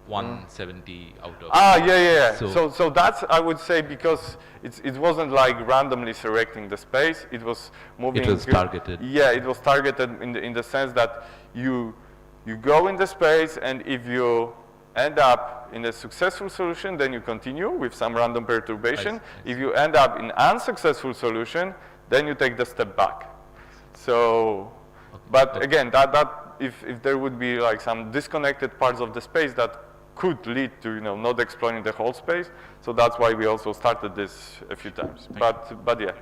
170 out of. Yeah. So that's, I would say, because it wasn't like randomly selecting the space. It was moving. It was targeted. Yeah, it was targeted in the sense that you go in the space, and if you end up in a successful solution, then you continue with some random perturbation. I see. If you end up in unsuccessful solution, then you take the step back. So, but again, if there would be like some disconnected parts of the space that could lead to not exploring the whole space, so that's why we also started this a few times. But yeah.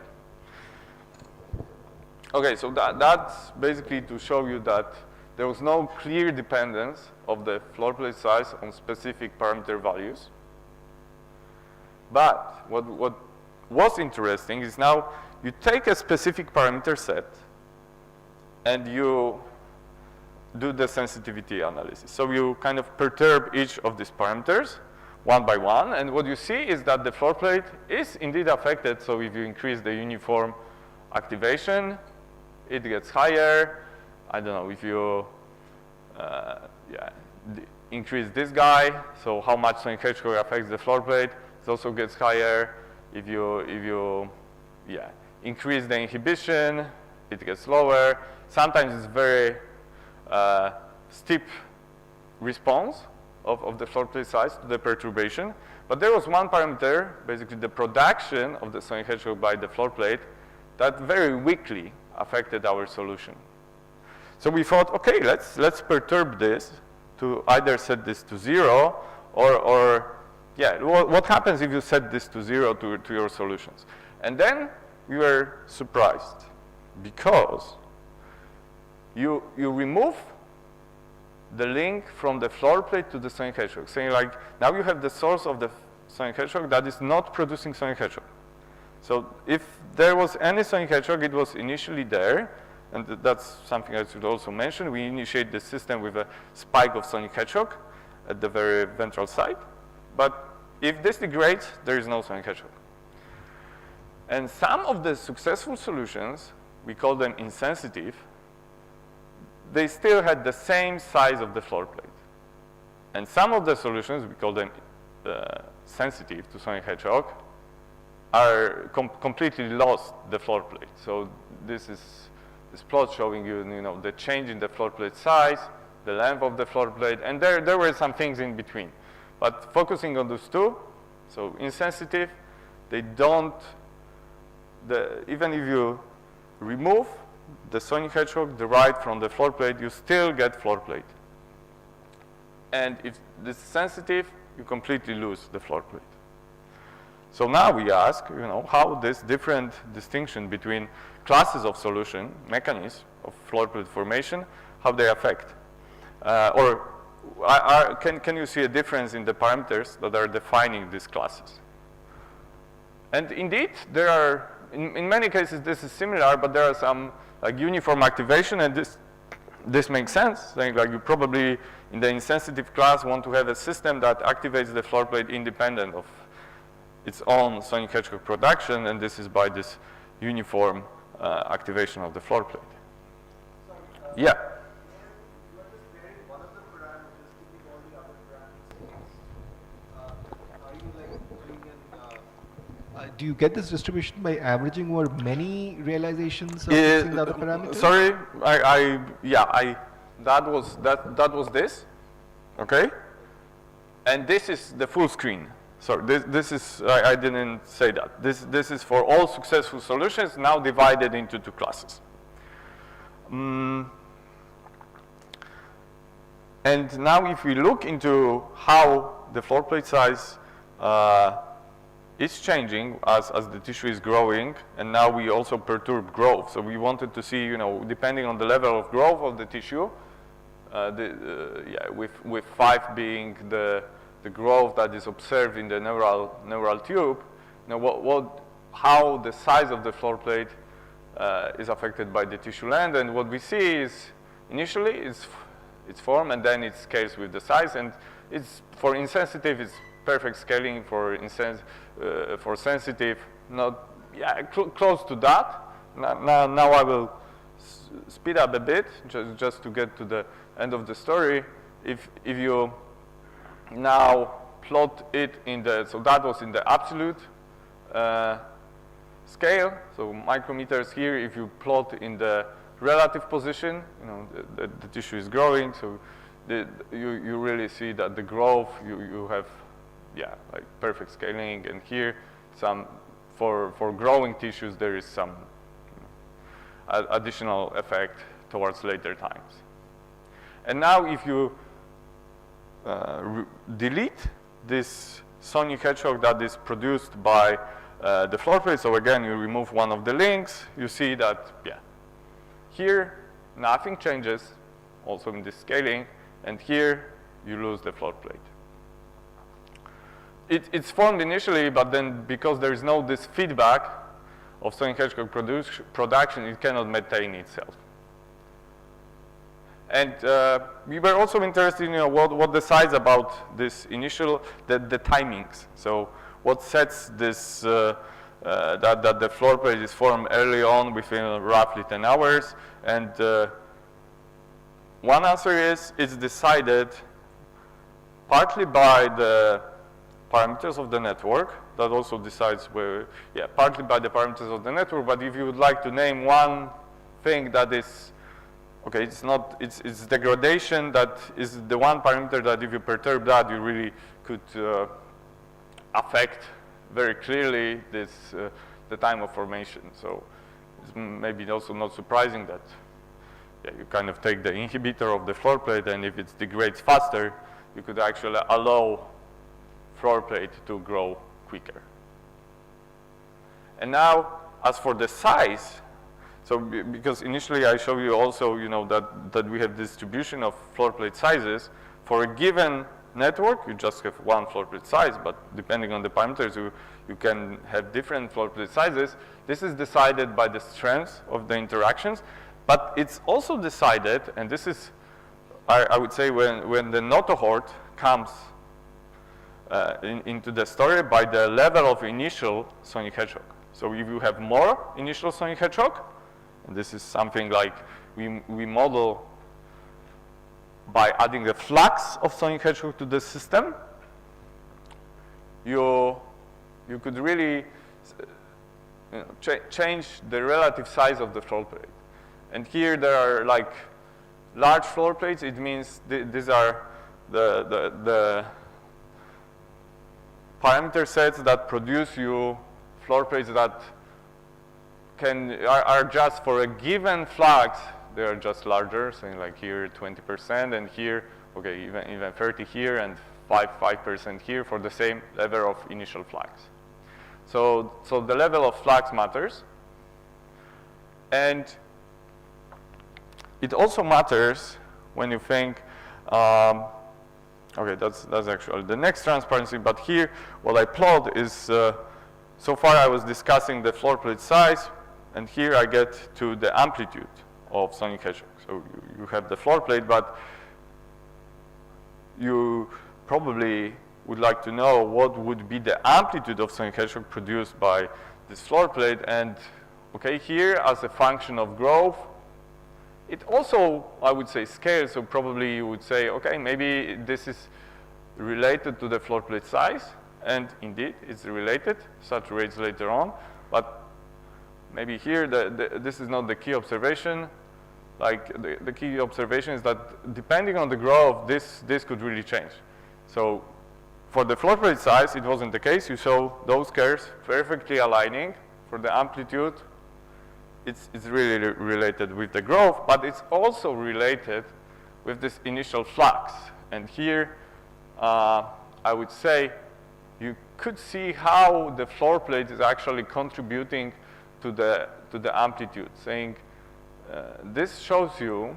Okay, so that's basically to show you that there was no clear dependence of the floor plate size on specific parameter values. But what was interesting is now you take a specific parameter set and you do the sensitivity analysis. So you kind of perturb each of these parameters one by one, and what you see is that the floor plate is indeed affected. So if you increase the uniform activation, it gets higher. I don't know, if you increase this guy, so how much Sonic Hedgehog affects the floor plate, it also gets higher. If you increase the inhibition, it gets lower. Sometimes it's very steep response of the floor plate size to the perturbation. But there was one parameter, basically the production of the Sonic Hedgehog by the floor plate, that very weakly affected our solution. So we thought, okay, let's perturb this to either set this to 0 or what happens if you set this to 0 to your solutions? And then we were surprised because you remove the link from the floor plate to the Sonic Hedgehog, saying like, now you have the source of the Sonic Hedgehog that is not producing Sonic Hedgehog. So if there was any Sonic Hedgehog, it was initially there, and that's something I should also mention. We initiate the system with a spike of Sonic Hedgehog at the very ventral side, but if this degrades, there is no Sonic Hedgehog. And some of the successful solutions, we call them insensitive, they still had the same size of the floor plate. And some of the solutions, we call them sensitive to Sonic Hedgehog, are completely lost the floor plate. So this is this plot showing you, the change in the floor plate size, the length of the floor plate, and there were some things in between. But focusing on those two, so insensitive, they don't, even if you remove the Sonic Hedgehog derived from the floor plate, you still get floor plate. And if this is sensitive, you completely lose the floor plate. So now we ask, how this different distinction between classes of solution, mechanisms of floor plate formation, how they affect. Can you see a difference in the parameters that are defining these classes? And indeed, there are, in many cases, this is similar, but there are some like uniform activation, and this makes sense. Like you probably, in the insensitive class, want to have a system that activates the floor plate independent of its own Sonic Hedgehog production, and this is by this uniform activation of the floor plate. Yeah. Do you get this distribution by averaging over many realizations of fixing the other parameters? Sorry, that was this, okay? And this is the full screen. Sorry, this is, I didn't say that. This is for all successful solutions, now divided into two classes. And now if we look into how the floor plate size is changing as the tissue is growing, and now we also perturb growth. So we wanted to see, depending on the level of growth of the tissue, with 5 being the growth that is observed in the neural tube, how the size of the floor plate is affected by the tissue length. And what we see is initially it's form, and then it scales with the size. And it's for insensitive, it's perfect scaling. For sensitive, not close to that. Now I will speed up a bit just to get to the end of the story. If you now plot it in so that was in the absolute scale, so micrometers here. If you plot in the relative position, the tissue is growing, so you really see that the growth, you have like perfect scaling. And here for growing tissues there is some additional effect towards later times. And now if you delete this Sonic Hedgehog that is produced by the floor plate, so again you remove one of the links, you see that here nothing changes, also in this scaling, and here you lose the floor plate. It's formed initially, but then because there is no this feedback of Sonic Hedgehog production, it cannot maintain itself. And we were also interested in what decides about this initial, the timings. So what sets this, that the floor plate is formed early on within roughly 10 hours. And one answer is it's decided partly by the parameters of the network. That also decides where, yeah, partly by the parameters of the network. But if you would like to name one thing that is, okay, it's not, it's degradation that is the one parameter that if you perturb that, you really could affect very clearly this, the time of formation. So it's maybe also not surprising that, yeah, you kind of take the inhibitor of the floor plate, and if it degrades faster, you could actually allow floor plate to grow quicker. And now, as for the size, so because initially I showed you also, that we have distribution of floor plate sizes. For a given network, you just have one floor plate size, but depending on the parameters, you can have different floor plate sizes. This is decided by the strength of the interactions, but it's also decided, and this is, I would say, when the notohord comes into the story, by the level of initial sonic hedgehog. So if you have more initial sonic hedgehog, and this is something like we model by adding a flux of sonic hedgehog to the system, you could really change the relative size of the floor plate. And here there are like large floor plates. It means these are the parameter sets that produce you floor plates that are just for a given flux, they are just larger, saying like here 20%, and here, okay, even 30 here, and 5% here for the same level of initial flux. So the level of flux matters, and it also matters when you think, okay, that's actually the next transparency, but here what I plot is, so far I was discussing the floor plate size, and here I get to the amplitude of sonic hedgehog. So you have the floor plate, but you probably would like to know what would be the amplitude of sonic hedgehog produced by this floor plate. And okay, here as a function of growth, it also, I would say, scales. So probably you would say, okay, maybe this is related to the floor plate size, and indeed it's related, such rates later on, but maybe here this is not the key observation. Like the key observation is that depending on the growth, this could really change. So for the floor plate size, it wasn't the case. You saw those curves perfectly aligning. For the amplitude, it's really related with the growth, but it's also related with this initial flux. And here, I would say you could see how the floor plate is actually contributing to the amplitude, saying this shows you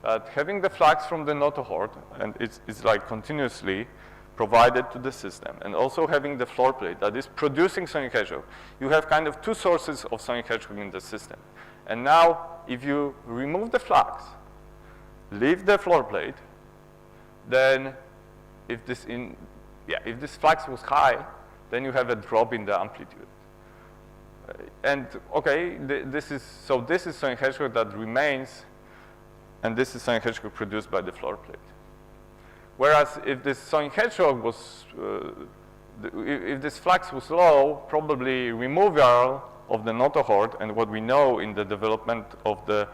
that having the flux from the notohord, and it's like continuously provided to the system, and also having the floor plate that is producing sonic hedgehog, you have kind of two sources of sonic hedgehog in the system. And now, if you remove the flux, leave the floor plate, then if this flux was high, then you have a drop in the amplitude. And okay, this is sonic hedgehog that remains, and this is sonic hedgehog produced by the floor plate. Whereas if this sonic hedgehog was, if this flux was low, probably removal of the notohord, and what we know in the development of the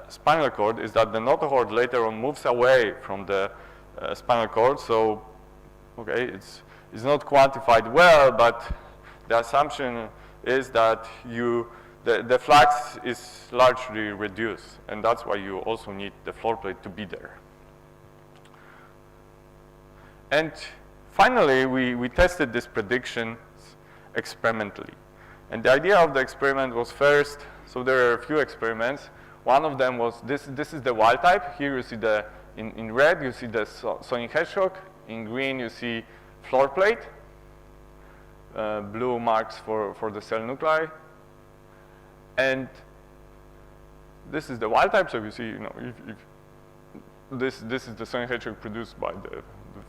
spinal cord is that the notohord later on moves away from the spinal cord. So, okay, it's not quantified well, but the assumption is that the flux is largely reduced, and that's why you also need the floor plate to be there. And finally, we tested these predictions experimentally. And the idea of the experiment was first, so there are a few experiments. One of them was, this is the wild type. Here you see in red, you see the sonic hedgehog. In green, you see floor plate. Blue marks for the cell nuclei. And this is the wild type. So you see, if this is the Sonic Hedgehog produced by the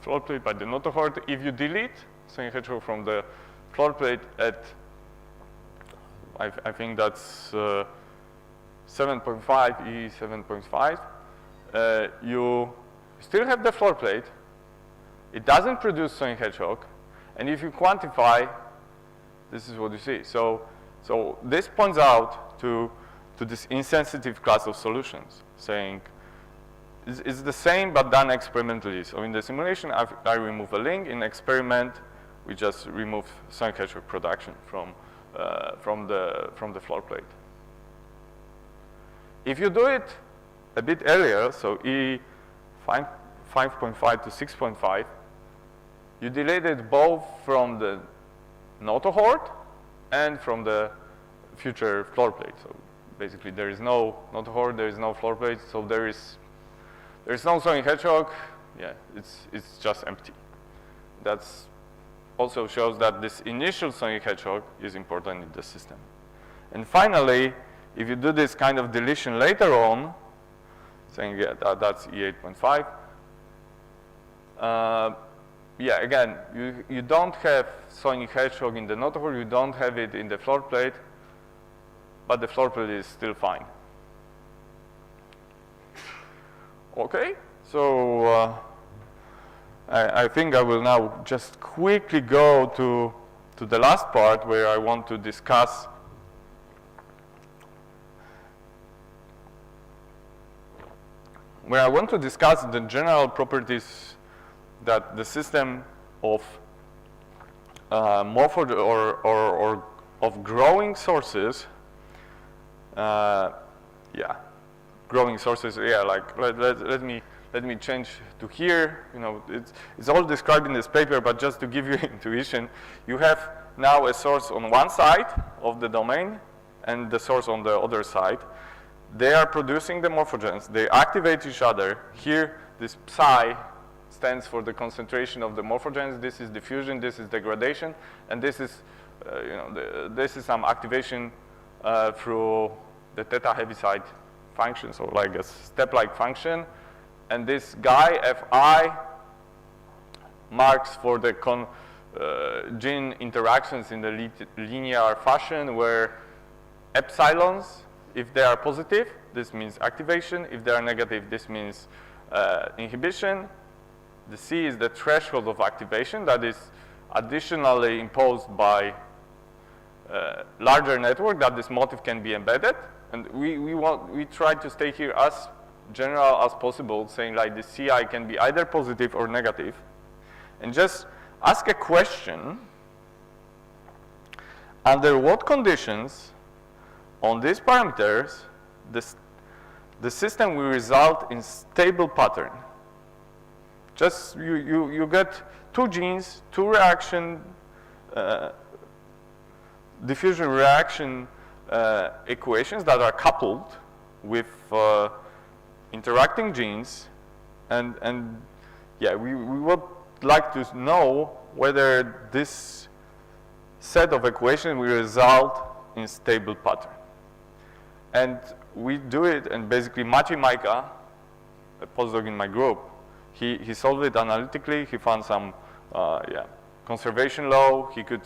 floor plate, by the notochord. If you delete Sonic Hedgehog from the floor plate at, I think that's 7.5 E 7.5, you still have the floor plate. It doesn't produce Sonic Hedgehog, and if you quantify, this is what you see. So this points out to this insensitive class of solutions, saying it's the same but done experimentally. So in the simulation, I remove a link. In experiment, we just remove Sonic Hedgehog production from the floor plate. If you do it a bit earlier, so E 5.5 to 6.5, you delete it both from the notochord and from the future floor plate. So basically, there is no notochord, there is no floor plate, so there is no Sonic Hedgehog. Yeah, it's just empty. That's also shows that this initial Sonic Hedgehog is important in the system. And finally, if you do this kind of deletion later on, saying yeah, that's E8.5, yeah, again, you don't have Sonic Hedgehog in the notochord, you don't have it in the floor plate, but the floor plate is still fine. Okay, so I think I will now just quickly go to the last part where I want to discuss the general properties that the system of or of growing sources, growing sources. Yeah, like let me change to here. It's all described in this paper, but just to give you intuition, you have now a source on one side of the domain and the source on the other side. They are producing the morphogens. They activate each other. Here, this psi stands for the concentration of the morphogens. This is diffusion. This is degradation, and this is, this is some activation through the theta heaviside function, so like a step-like function. And this guy Fi marks for the gene interactions in the linear fashion, where epsilons, if they are positive, this means activation. If they are negative, this means inhibition. The C is the threshold of activation that is additionally imposed by larger network that this motif can be embedded. And we try to stay here as general as possible, saying like the CI can be either positive or negative, and just ask a question: under what conditions on these parameters the system will result in stable pattern? Just you get two genes, two reaction, diffusion reaction equations that are coupled with interacting genes, and yeah, we would like to know whether this set of equations will result in stable pattern. And we do it, and basically Maciej Majka, a postdoc in my group, he solved it analytically. He found some conservation law. He could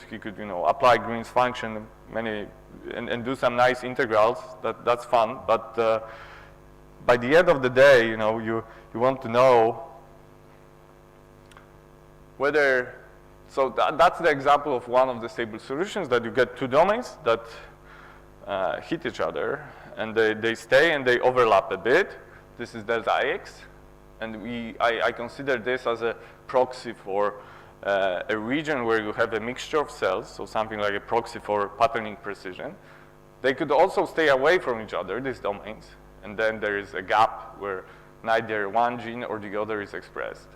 apply Green's function and do some nice integrals. That's fun. But by the end of the day, you want to know whether. So that's the example of one of the stable solutions, that you get two domains that hit each other, and they stay and they overlap a bit. This is delta X, and I consider this as a proxy for a region where you have a mixture of cells, so something like a proxy for patterning precision. They could also stay away from each other, these domains, and then there is a gap where neither one gene or the other is expressed.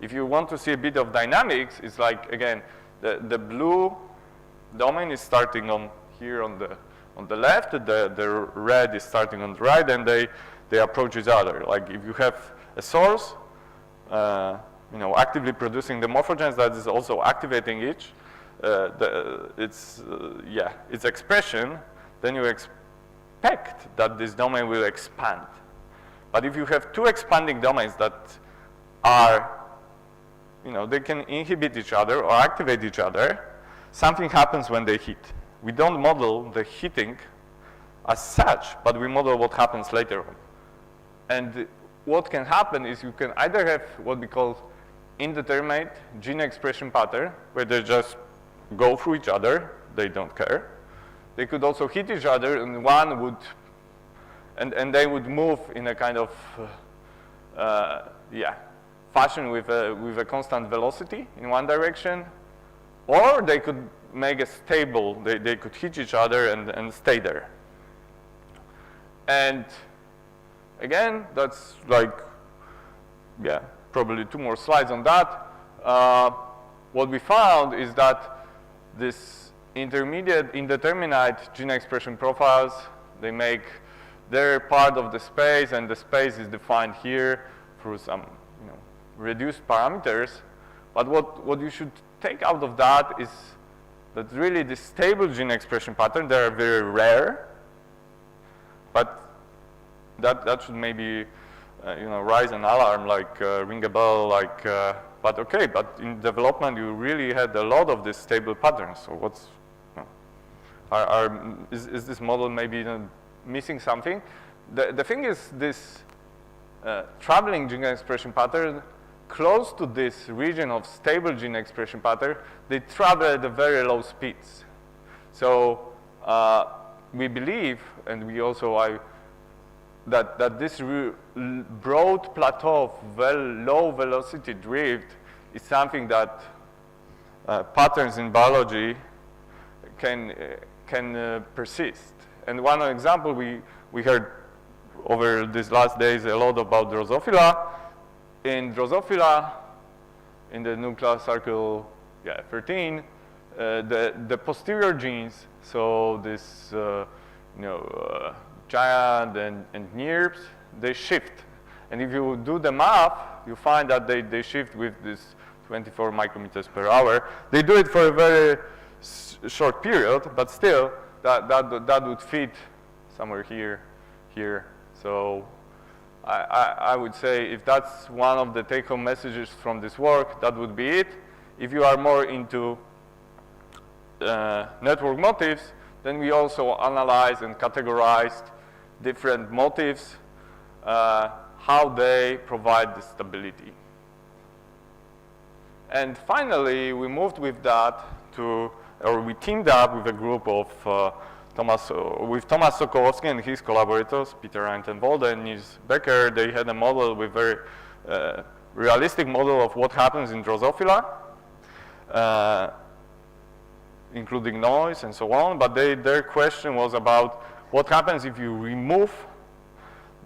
If you want to see a bit of dynamics, it's like, again, the blue domain is starting on here on the left, the red is starting on the right, and they approach each other. Like if you have a source, actively producing the morphogens that is also activating its expression, then you expect that this domain will expand. But if you have two expanding domains that are, they can inhibit each other or activate each other, something happens when they hit. We don't model the hitting as such, but we model what happens later on. And what can happen is you can either have what we call indeterminate gene expression pattern, where they just go through each other, they don't care. They could also hit each other, and one would, and they would move in a kind of, fashion with a constant velocity in one direction, or they could make a stable, they could hit each other and stay there. And again, that's like, probably 2 more slides on that. What we found is that this intermediate indeterminate gene expression profiles, they're part of the space, and the space is defined here through some reduced parameters. But what you should take out of that is that really the stable gene expression pattern, they are very rare, but that should maybe raise an alarm, like ring a bell, like but okay, but in development you really had a lot of these stable patterns. So what's is this model maybe missing something? The thing is, this traveling gene expression pattern, close to this region of stable gene expression pattern, they travel at a very low speeds. So we believe, and we also that this broad plateau of low velocity drift is something that patterns in biology can persist. And one example, we heard over these last days a lot about Drosophila. In Drosophila, in the nuclear circle 13, the posterior genes, so this giant and NIRBs, they shift. And if you do the math, you find that they shift with this 24 micrometers per hour. They do it for a very short period, but still, that would fit somewhere here. So I would say if that's one of the take-home messages from this work, that would be it. If you are more into network motifs, then we also analyzed and categorized different motifs, how they provide the stability. And finally, we moved with that we teamed up with a group of Thomas Sokołowski and his collaborators, Peter Reintenwolde and Nils Becker. They had a model with very realistic model of what happens in Drosophila, including noise and so on. But their question was about what happens if you remove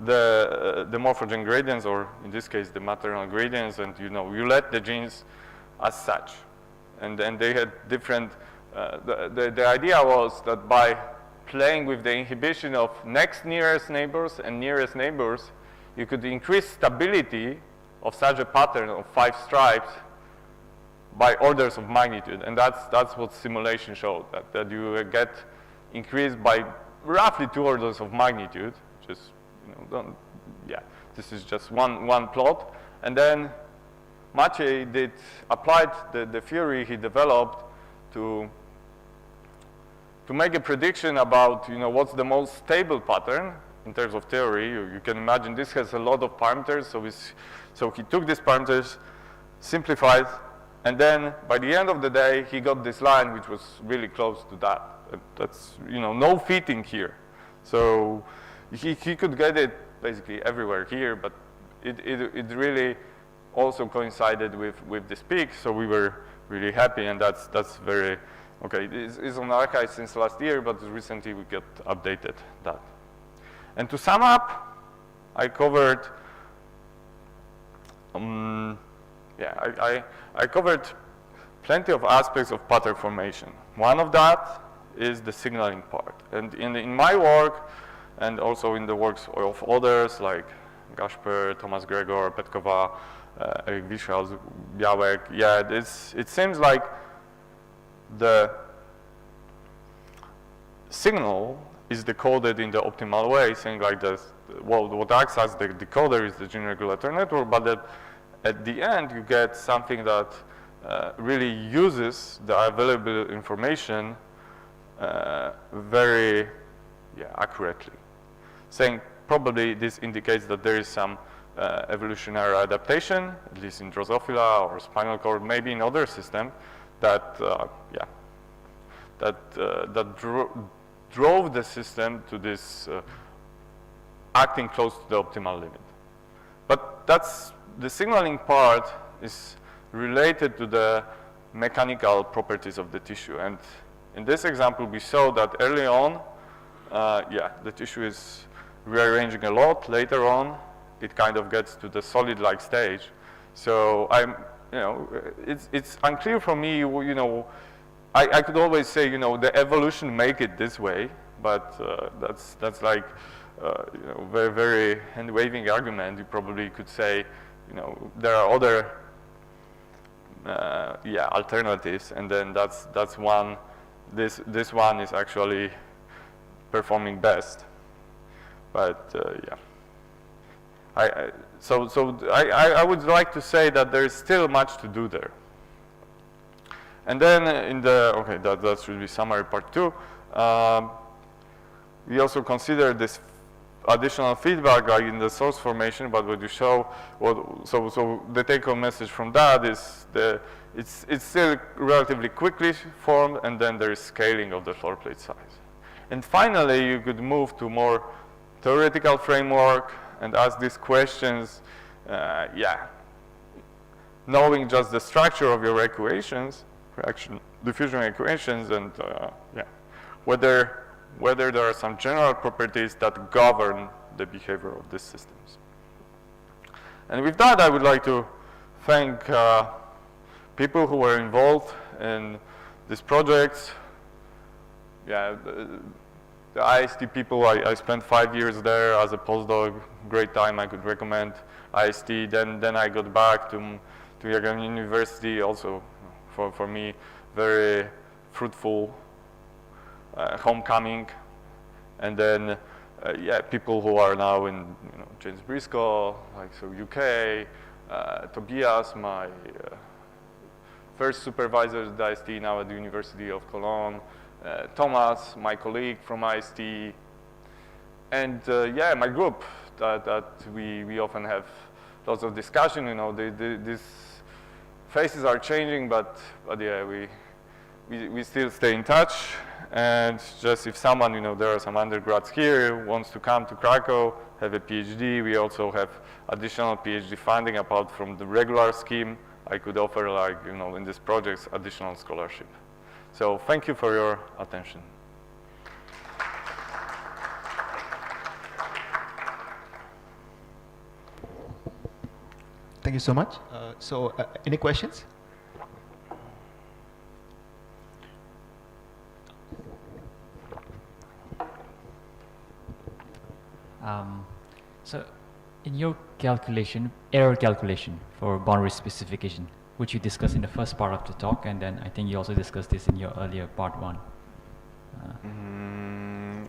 the morphogen gradients, or in this case the maternal gradients, and you let the genes as such. And then they had different. The idea was that by playing with the inhibition of next nearest neighbors and nearest neighbors, you could increase stability of such a pattern of 5 stripes by orders of magnitude. And that's what simulation showed, that you get increased by roughly 2 orders of magnitude, which is, this is just one plot. And then Maciej applied the theory he developed to make a prediction about what's the most stable pattern in terms of theory. You can imagine this has a lot of parameters, so he took these parameters, simplified, and then by the end of the day he got this line which was really close to that. That's no fitting here. So he could get it basically everywhere here, but it really also coincided with this peak, so we were really happy, and that's very okay. It's on archive since last year, but recently we got updated that. And to sum up, I covered I covered plenty of aspects of pattern formation. One of that is the signaling part, and in my work, and also in the works of others like Gasper, Thomas Gregor, Petkova, Erik Wischhaus, Białek, it seems like the signal is decoded in the optimal way, saying like this, well, what acts as the decoder is the gene regulatory network, but that at the end you get something that really uses the available information very accurately. Saying probably this indicates that there is some evolutionary adaptation, at least in Drosophila or spinal cord, maybe in other systems, that drove the system to this acting close to the optimal limit. But that's the signaling part is related to the mechanical properties of the tissue. And in this example, we saw that early on, the tissue is rearranging a lot. Later on, it kind of gets to the solid-like stage. So it's unclear for me, I could always say, the evolution make it this way, but that's like, very, very hand-waving argument. You probably could say, there are other, alternatives, and then that's one. This one is actually performing best. But I would like to say that there is still much to do there. And then that should be summary part 2. We also consider this additional feedback, like in the source formation, but what you show, so the take-home message from that is it's still relatively quickly formed, and then there is scaling of the floor plate size. And finally, you could move to more theoretical framework and ask these questions, knowing just the structure of your equations, diffusion equations, and whether there are some general properties that govern the behavior of these systems. And with that, I would like to thank people who were involved in these projects. The IST people, I spent 5 years there as a postdoc, great time, I could recommend IST. Then I got back to Jagiellonian University, also for me, very fruitful homecoming. And then, people who are now in, James Briscoe, like so UK, Tobias, my first supervisor at the IST, now at the University of Cologne, Thomas, my colleague from IST, and my group that we often have lots of discussion. These faces are changing, but we still stay in touch. And just if someone, there are some undergrads here, wants to come to Krakow, have a PhD, we also have additional PhD funding apart from the regular scheme. I could offer, in these projects, additional scholarship. So thank you for your attention. Thank you so much. Any questions? So in your calculation, error calculation for boundary specification, which you discussed in the first part of the talk, and then I think you also discussed this in your earlier part 1.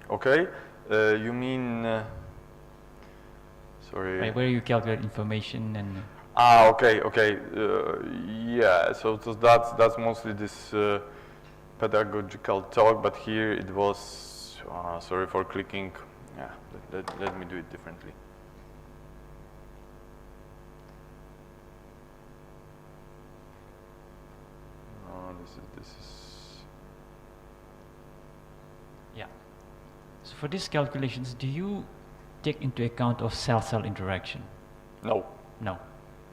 Okay, you mean, sorry. Right, where you calculate information and... Okay. So that's mostly this pedagogical talk, but here it was, sorry for clicking. Let me do it differently. This is. Yeah. So for these calculations, do you take into account of cell-cell interaction? No. No.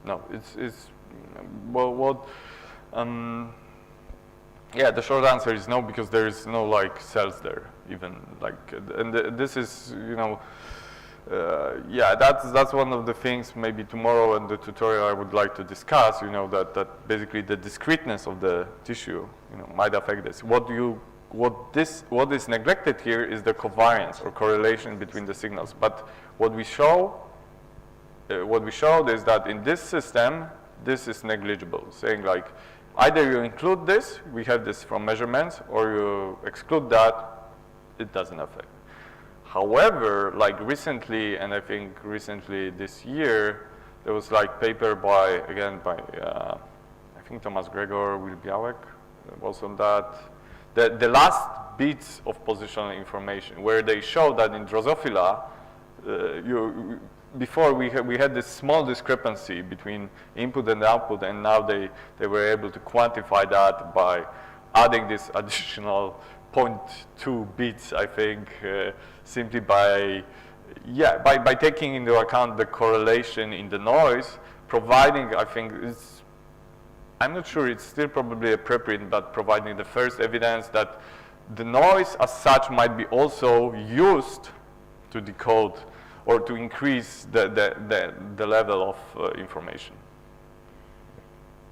No. It's well, the short answer is no, because there is no cells there even and this is that's one of the things maybe tomorrow in the tutorial I would like to discuss. That basically the discreteness of the tissue might affect this. What is neglected here is the covariance or correlation between the signals. But what we showed is that in this system this is negligible, saying either you include this, we have this from measurements, or you exclude that, it doesn't affect. However, like recently, and I think recently this year, there was like paper by I think Thomas Gregor, Will Białek was on that. The last bits of positional information, where they show that in Drosophila, before we had this small discrepancy between input and output, and now they were able to quantify that by adding this additional 0.2 bits, I think, simply by taking into account the correlation in the noise, providing, I think, I'm not sure it's still probably appropriate, but providing the first evidence that the noise as such might be also used to decode or to increase the level of information.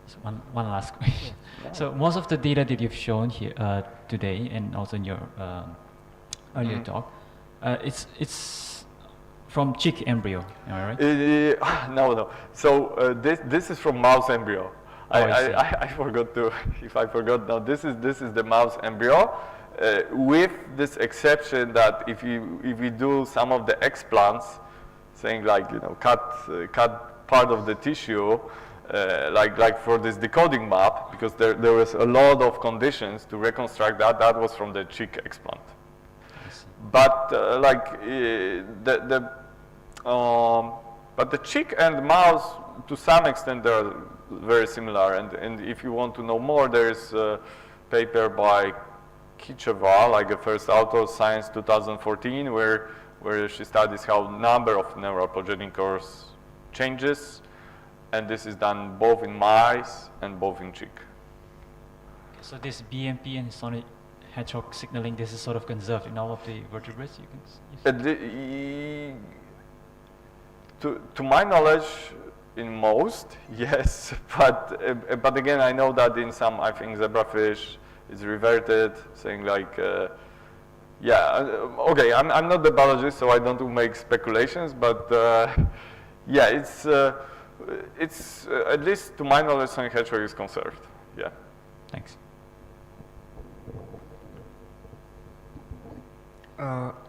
So one last question. So most of the data that you've shown here today, and also in your earlier talk, it's from chick embryo. Am I right? No. So this is from mouse embryo. I forgot to. If I forgot now, this is the mouse embryo. With this exception that if we do some of the explants, saying like cut part of the tissue, like for this decoding map, because there was a lot of conditions to reconstruct that was from the chick explant. But but the chick and mouse to some extent they're very similar, and if you want to know more, there's a paper by Kicheva, like the first author, Science 2014, where she studies how number of neural progenitors changes, and this is done both in mice and both in chick. So this BMP and sonic hedgehog signaling, this is sort of conserved in all of the vertebrates, you can to my knowledge, in most, yes, but again, I know that in some, I think zebrafish is reverted, saying like, okay, I'm not the biologist, so I don't make speculations, but yeah, it's at least to my knowledge, sonic hedgehog is conserved. Yeah. Thanks.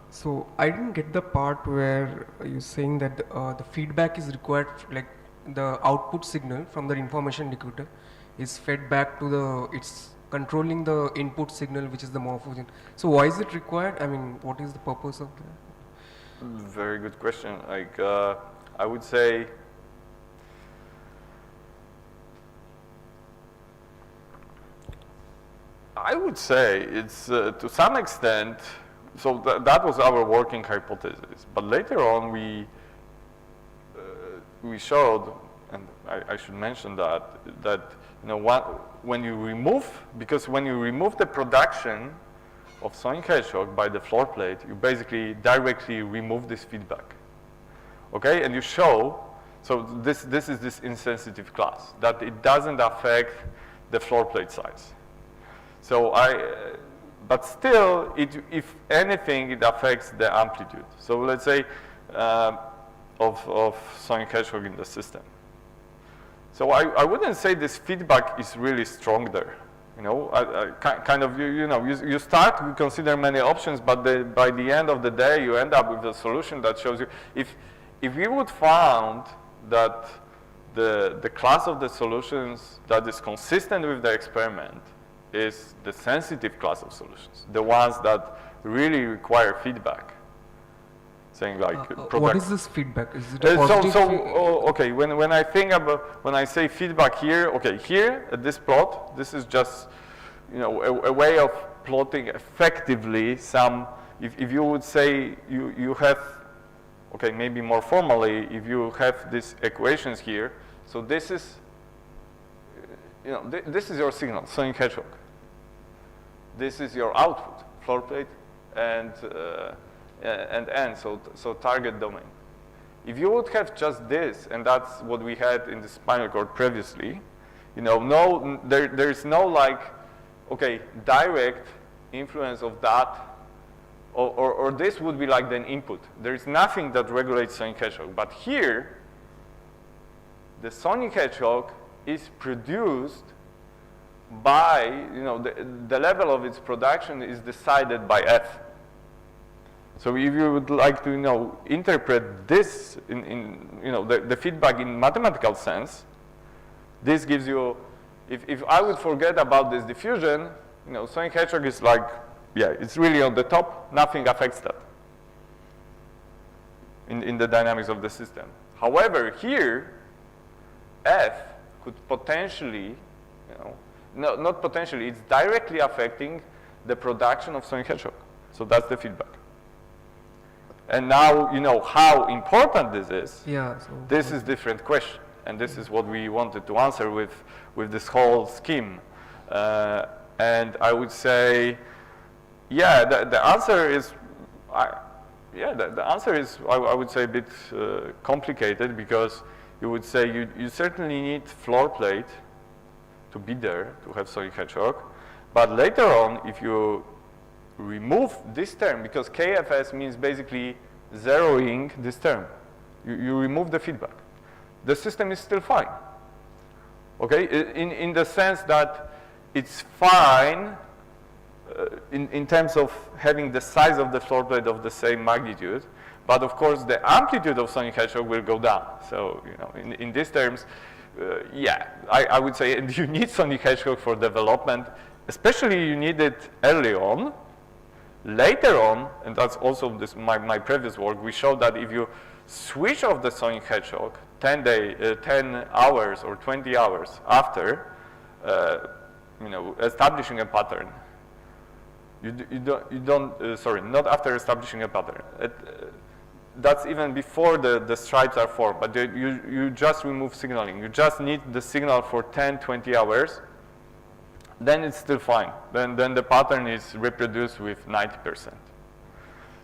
So I didn't get the part where you're saying that the feedback is required, like the output signal from the information decoder is fed back to it's controlling the input signal, which is the morphogen. So why is it required? I mean, what is the purpose of that? Very good question. Like I would say, it's to some extent. So that was our working hypothesis. But later on, we showed, and I should mention that when you remove the production of sonic hedgehog by the floor plate, you basically directly remove this feedback. Okay, and you show. So this is this insensitive class that it doesn't affect the floor plate size. So but still, if anything, it affects the amplitude. So let's say of sonic hedgehog in the system. So I wouldn't say this feedback is really strong there. You start, you consider many options, but by the end of the day, you end up with a solution that shows you, if we would found that the class of the solutions that is consistent with the experiment is the sensitive class of solutions, the ones that really require feedback. Saying like what is this feedback? Is it a positive okay, when I say feedback here, okay, here at this plot, this is just a way of plotting effectively some. If you would say you have, okay, maybe more formally, if you have these equations here, so this is this is your signal, sonic hedgehog. This is your output, floor plate, and end, so target domain. If you would have just this, and that's what we had in the spinal cord previously, there is no like, okay, direct influence of that, or this would be like an input. There is nothing that regulates sonic hedgehog, but here, the sonic hedgehog is produced by, the level of its production is decided by F. So if you would like to, interpret this the feedback in mathematical sense, this gives you, if I would forget about this diffusion, Sonic Hedgehog is like, it's really on the top, nothing affects that in the dynamics of the system. However, here, F could potentially, not potentially, it's directly affecting the production of Sonic Hedgehog. So that's the feedback. And now you know how important this is. Yeah. So This is different question, and this is what we wanted to answer with this whole scheme. And I would say, the answer is, the answer is, I would say, a bit complicated, because you would say you certainly need floor plate to be there to have Sonic Hedgehog, but later on, if you remove this term, because KFS means basically zeroing this term, you remove the feedback, the system is still fine. Okay, in the sense that it's fine in terms of having the size of the floor plate of the same magnitude, but of course the amplitude of Sonic Hedgehog will go down. So in these terms, I would say you need Sonic Hedgehog for development, especially you need it early on. Later on, and that's also my previous work, we showed that if you switch off the Sonic Hedgehog 10 hours or 20 hours after establishing a pattern, not after establishing a pattern. That's even before the stripes are formed, but you just remove signaling. You just need the signal for 10, 20 hours. Then it's still fine. Then the pattern is reproduced with 90%.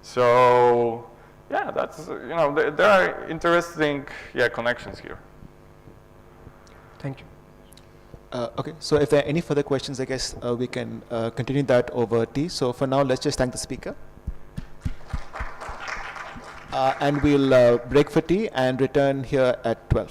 So that's there are interesting connections here. thank you. Okay, so if there are any further questions, I guess we can continue that over tea. So for now, let's just thank the speaker. And we'll break for tea and return here at 12.